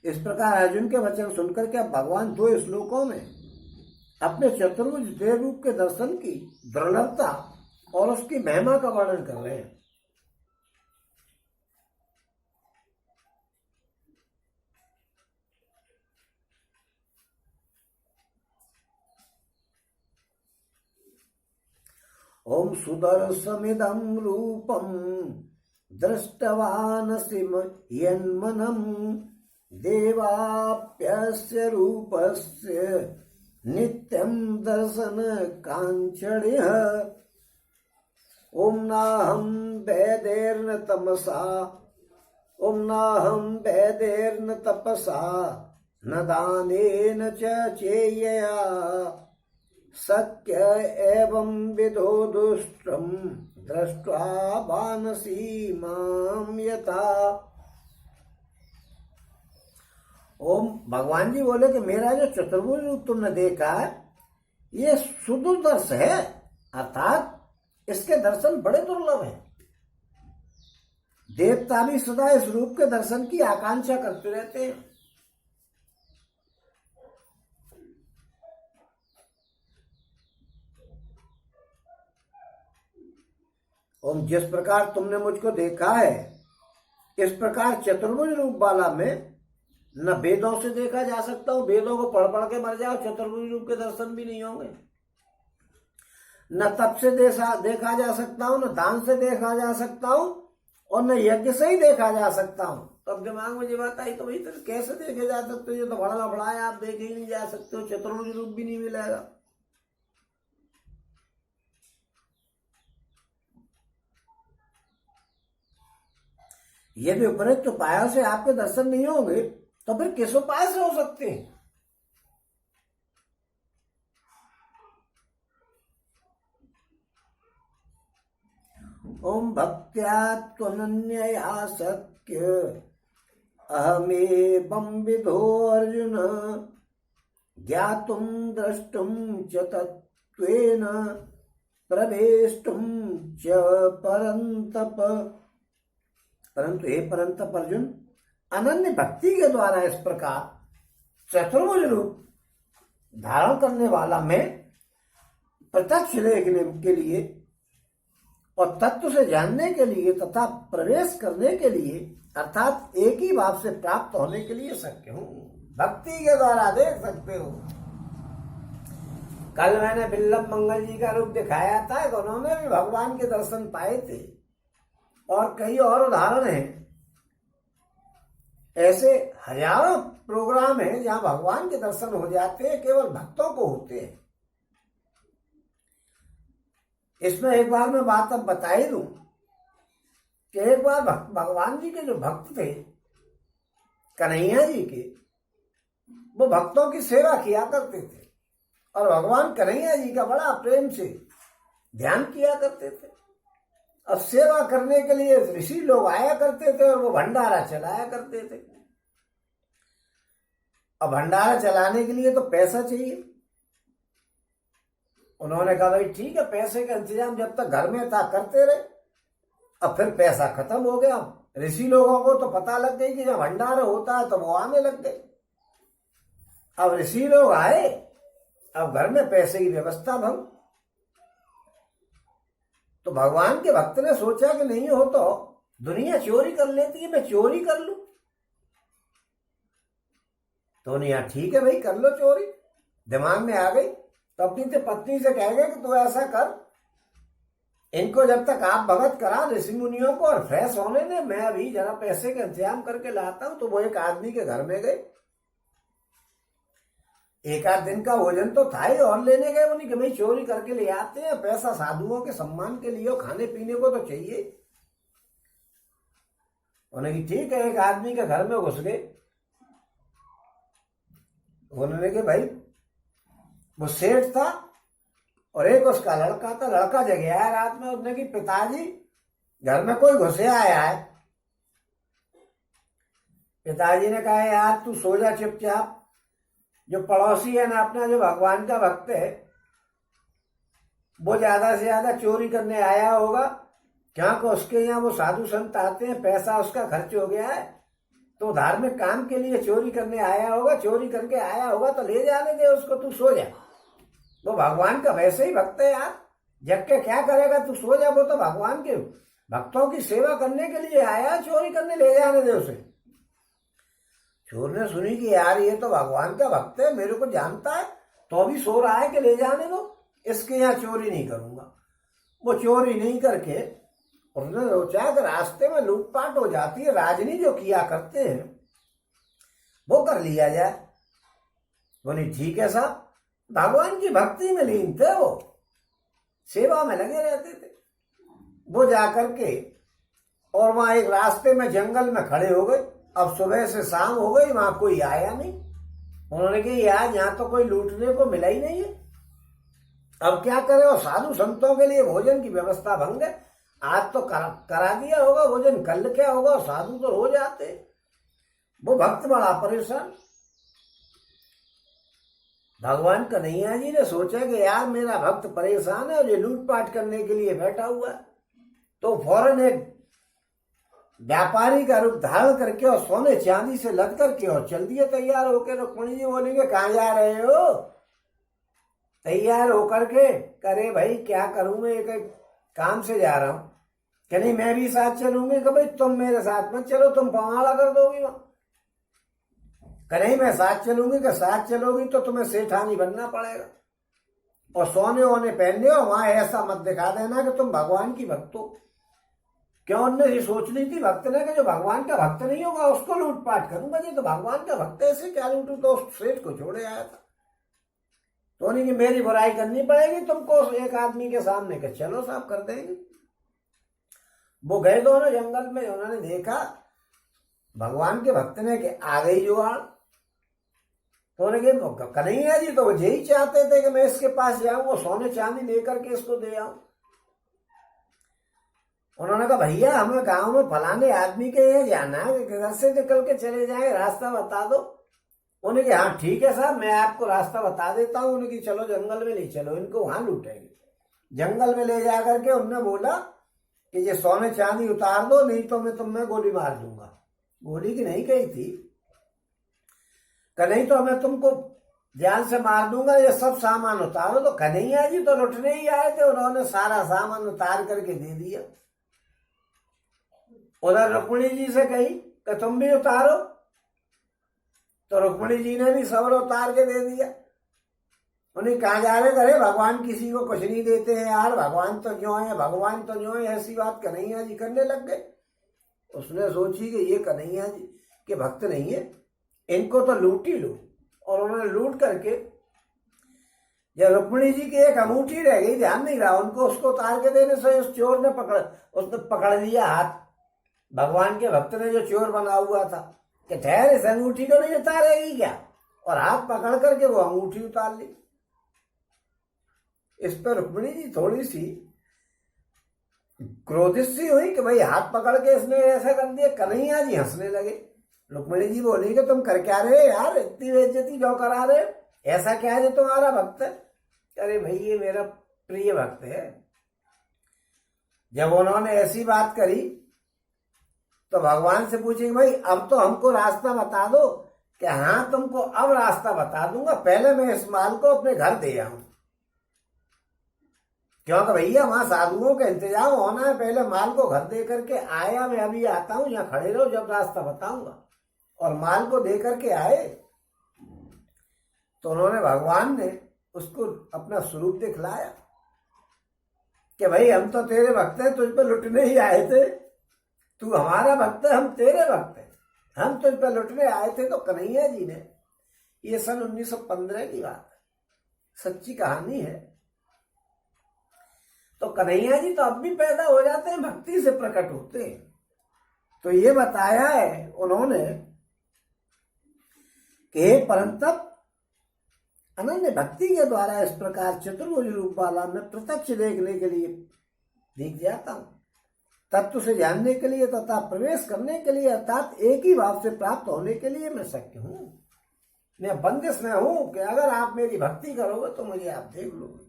इस प्रकार अर्जुन के वचन सुनकर के अब भगवान 2 श्लोकों में अपने चतुर्भुज देव रूप के दर्शन की दुर्लभता और उसकी महिमा का वर्णन कर रहे हैं। ओम सुदर्शमिदं रूपं दृष्टवानसि यन्मनम् देवाप्यस्य रूपस्य नित्यं दर्शन कांक्षणीयः। ओम नाहं वेदैर्न तमसा, ओम नाहं वेदैर्न तपसा न दानेन च चेयया शक्य एवं विदो दुष्टं दृष्ट्वा वानसी माम यथा। ओम भगवान जी बोले कि मेरा जो चतुर्भुज रूप तुमने देखा है ये सुदुर्दर्श है, अर्थात इसके दर्शन बड़े दुर्लभ हैं। देवता भी सदा इस रूप के दर्शन की आकांक्षा करते रहते हैं। ओम जिस प्रकार तुमने मुझको देखा है इस प्रकार चतुर्भुज रूप वाला में न वेदों से देखा जा सकता हूं, वेदों को पढ़ पढ़ के मर जाओ चतुर्भुज रूप के दर्शन भी नहीं होंगे। न तप से देखा जा सकता हूं, न दान से देखा जा सकता हूं, और न यज्ञ से ही देखा जा सकता हूं। तो अब दिमाग में ये बात आई तो भाई तो कैसे देखे जा सकते हो? ये तो बड़ा लफड़ा है, आप देखे ही नहीं जा सकते हो, चतुर्भुज रूप भी नहीं मिलेगा। यदि उपयुक्त उपायों से आपके दर्शन नहीं होंगे तो फिर किस उपाय से हो सकते हैं? ओम भक्त्या त्वनन्यया शक्य अहमेवं विधो अर्जुन ज्ञातुं द्रष्टुं च तत्त्वेन प्रवेष्टुं च परन्तप। परंतु हे परंतप अर्जुन, अनन्य भक्ति के द्वारा इस प्रकार चतुर्भुज रूप धारण करने वाला मैं प्रत्यक्ष देखने के लिए और तत्व से जानने के लिए तथा प्रवेश करने के लिए अर्थात एक ही भाव से प्राप्त होने के लिए शक्य हूं। भक्ति के द्वारा देख सकते हो। कल मैंने बिल्लभ मंगल जी का रूप दिखाया था कि उन्होंने भी भगवान के दर्शन पाए थे, और कई और उदाहरण हैं। ऐसे हजारों प्रोग्राम हैं जहां भगवान के दर्शन हो जाते हैं, केवल भक्तों को होते हैं। इसमें एक बार मैं बात अब बता ही दूं कि एक बार भगवान जी के जो भक्त थे कन्हैया जी के, वो भक्तों की सेवा किया करते थे और भगवान कन्हैया जी का बड़ा प्रेम से ध्यान किया करते थे। अब सेवा करने के लिए ऋषि लोग आया करते थे और वो भंडारा चलाया करते थे। अब भंडारा चलाने के लिए तो पैसा चाहिए। उन्होंने कहा भाई ठीक है, पैसे का इंतजाम जब तक घर में था करते रहे। अब फिर पैसा खत्म हो गया। ऋषि लोगों को तो पता लग गई कि जब भंडारा होता है तो वो आने लग गए। अब ऋषि लोग आए, अब घर में पैसे की व्यवस्था भंग। तो भगवान के भक्त ने सोचा कि नहीं हो तो दुनिया चोरी कर लेती है, मैं चोरी कर लूं। तो उन्हें ठीक है भाई कर लो चोरी, दिमाग में आ गई। तो अपनी पत्नी से कहेंगे कि तू ऐसा कर, इनको जब तक आप भगत करा ऋषि मुनियों को और फ्रेश होने दे, मैं अभी जरा पैसे का इंतजाम करके लाता हूं। तो वो एक आदमी के घर में गए। एक आध दिन का भोजन तो था ही, और लेने गए वो नहीं कि भाई चोरी करके ले आते हैं, पैसा साधुओं के सम्मान के लिए, खाने पीने को तो चाहिए। उन्होंने कि ठीक है, एक आदमी के घर में घुस गए। उन्होंने कि भाई वो सेठ था और एक उसका लड़का था। लड़का जग आया रात में, उसने कि पिताजी घर में कोई घुसे आया है। पिताजी ने कहा यार तू सो जा चुपचाप, जो पड़ोसी है ना अपना, जो भगवान का भक्त है, वो ज्यादा से ज्यादा चोरी करने आया होगा, क्योंकि उसके यहाँ वो साधु संत आते हैं, पैसा उसका खर्च हो गया है, तो धार्मिक काम के लिए चोरी करने आया होगा, चोरी करके आया होगा तो ले जाने दे उसको, तू सो जा। वो भगवान का वैसे ही भक्त है यार, जग के क्या करेगा, तू सो जा, वो तो भगवान के भक्तों की सेवा करने के लिए आया, चोरी करने ले जाने दे उसे। चोर ने सुनी कि यार ये तो भगवान का भक्त है, मेरे को जानता है, तो अभी सो रहा है कि ले जाने दो, इसके यहाँ चोरी नहीं करूंगा। वो चोरी नहीं करके उसने सोचा कि रास्ते में लूटपाट हो जाती है, राजनी जो किया करते हैं वो कर लिया जाए। बोली ठीक है साहब। भगवान की भक्ति में लीन थे, वो सेवा में लगे रहते थे। वो जाकर के और वहां एक रास्ते में जंगल में खड़े हो गए। अब सुबह से शाम हो गई, वहां कोई आया नहीं। उन्होंने कहा यार यहाँ तो कोई लूटने को मिला ही नहीं है, अब क्या करें। और साधु संतों के लिए भोजन की व्यवस्था भंग है, आज तो करा दिया होगा भोजन, कल क्या होगा, साधु तो हो जाते। वो भक्त बड़ा परेशान। भगवान कन्हैया जी ने सोचा कि यार मेरा भक्त परेशान है और ये लूटपाट करने के लिए बैठा हुआ है, तो फौरन एक व्यापारी का रूप धारण करके और सोने चांदी से लद करके और चल दिए तैयार होकर। रुक्मणी जी बोलेंगे कहाँ जा रहे हो? तैयार होकर के करे भाई क्या करूं मैं, एक काम से जा रहा हूं। कि नहीं मैं भी साथ चलूंगी। कि भाई तुम मेरे साथ मत चलो, तुम पवाड़ा कर दोगी वहां। कि नहीं मैं साथ चलूंगी। कि साथ चलोगी तो तुम्हें सेठानी बनना पड़ेगा और सोने वोने पहनने हो, वहां ऐसा मत दिखा देना कि तुम भगवान की भक्त हो। क्यों उनने ये सोच ली थी भक्त ने कि जो भगवान का भक्त नहीं होगा उसको लूटपाट करूंगा। जी तो भगवान का भक्त ऐसे क्या लूटू, तो उस सेठ को छोड़े आया था। तो नहीं कि मेरी बुराई करनी पड़ेगी तुमको एक आदमी के सामने, के चलो साहब कर देंगे। वो गए दोनों जंगल में, उन्होंने देखा भगवान के भक्त ने कि आ गई जुगाड़। तो उन्होंने कन्हैया जी तो यही चाहते थे कि मैं इसके पास जाऊं, वो सोने चांदी लेकर के इसको दे आऊं। उन्होंने कहा भैया हमें गांव में फलाने आदमी के यहाँ जाना है, घर से निकल के चले जाए, रास्ता बता दो। उन्होंने कहा हाँ ठीक है साहब मैं आपको रास्ता बता देता हूँ। उन्होंने कहा चलो जंगल में नहीं, चलो इनको वहां लूटेंगे। जंगल में ले जा करके उनने बोला कि ये सोने चांदी उतार दो, नहीं तो मैं तुम्हें गोली मार दूंगा। गोली की नहीं कही थी, नहीं तो मैं तुमको जान से मार दूंगा, ये सब सामान उतारो। तो कन्हैया जी तो लुटने ही आए थे, उन्होंने सारा सामान उतार करके दे दिया। उधर रुक्मणी जी से कही कि तुम भी उतारो, तो रुक्मणी जी ने भी सबर उतार के दे दिया। उन्हें कहा जा रहे करे भगवान किसी को कुछ नहीं देते हैं यार, भगवान तो क्यों है, भगवान तो क्यों है, ऐसी बात कन्हैया जी करने लग गए। उसने सोची कि ये कन्हैया जी के भक्त नहीं है, इनको तो लूट ही लो। और उन्होंने लूट करके, जब रुक्मणी जी की एक अंगूठी रह गई, ध्यान नहीं रहा उनको, उसको उतार के देने से उस चोर ने उसने पकड़ लिया हाथ। भगवान के भक्त ने जो चोर बना हुआ था कि ठहर इस अंगूठी को नहीं उतारेगी क्या, और हाथ पकड़ करके वो अंगूठी उतार ली। इस पर रुक्मणी जी थोड़ी सी क्रोधित सी हुई कि भाई हाथ पकड़ के इसने ऐसा कर दिया। कन्हैया जी हंसने लगे। रुक्मणी जी बोली कि तुम कर क्या रहे यार, इतनी बेइज्जती क्यों करा रहे, ऐसा क्या है जो तुम्हारा भक्त है? अरे भाई ये मेरा प्रिय भक्त है। जब उन्होंने ऐसी बात करी तो भगवान से पूछे भाई अब तो हमको रास्ता बता दो। कि हाँ तुमको अब रास्ता बता दूंगा, पहले मैं इस माल को अपने घर दे आऊं, क्योंकि भैया वहां साधुओं का इंतजाम होना है, पहले माल को घर दे करके आया। मैं अभी आता हूं, यहाँ खड़े रहो, जब रास्ता बताऊंगा। और माल को दे करके आए तो उन्होंने, भगवान ने उसको अपना स्वरूप दिखलाया कि भाई हम तो तेरे भक्त हैं, तुझ पे लुटने ही आए थे, तू हमारा भक्त है, हम तेरे भक्त हैं, हम तुझ पे लुटने आए थे। तो कन्हैया जी ने ये सन 1915 की बात है, सच्ची कहानी है। तो कन्हैया जी तो अब भी पैदा हो जाते हैं, भक्ति से प्रकट होते हैं। तो ये बताया है उन्होंने कि हे परंतप, अनन्य भक्ति के द्वारा इस प्रकार चतुर्भुज रूप वाला मैं प्रत्यक्ष देखने के लिए दिख जाता हूं, तत्व से जानने के लिए तथा प्रवेश करने के लिए, अर्थात एक ही भाव से प्राप्त होने के लिए मैं शक्य हूं। मैं बंदिश में हूं कि अगर आप मेरी भक्ति करोगे तो मुझे आप देख लोगे।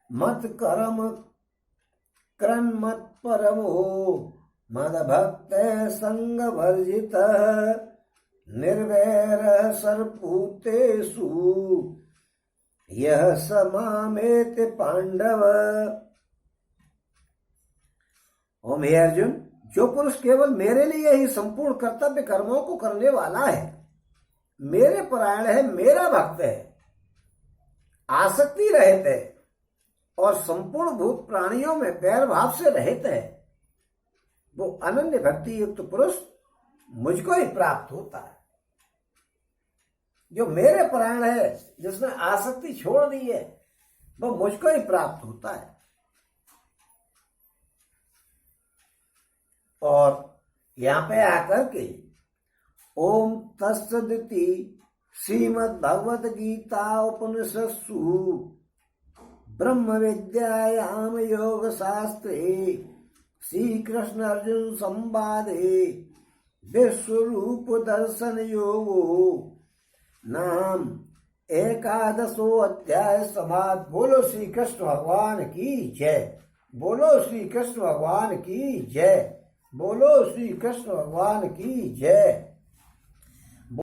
मत कर्म क्रन मत परमो मद भक्त संग वर्जित निर्वैर सर्वभूतेषु यह समामेत पांडव। ओम हे अर्जुन, जो पुरुष केवल मेरे लिए ही संपूर्ण कर्तव्य कर्मों को करने वाला है, मेरे परायण है, मेरा भक्त है, आसक्ति रहित है और संपूर्ण भूत प्राणियों में वैर भाव से रहित है, वो अनन्य भक्ति युक्त पुरुष मुझको ही प्राप्त होता है। जो मेरे परायण है, जिसने आसक्ति छोड़ दी है, वो मुझको ही प्राप्त होता है। और यहां पे आकर के ओम तत्सदिति श्रीमद् भगवत गीता उपनिषत्सु ब्रह्म विद्यायाम योग शास्त्रे श्री कृष्ण अर्जुन संवादे विश्वरूप दर्शन योगो नाम 11 अध्याय समाप्त। बोलो श्री कृष्ण भगवान की जय। बोलो श्री कृष्ण भगवान की जय। बोलो श्री कृष्ण भगवान की जय।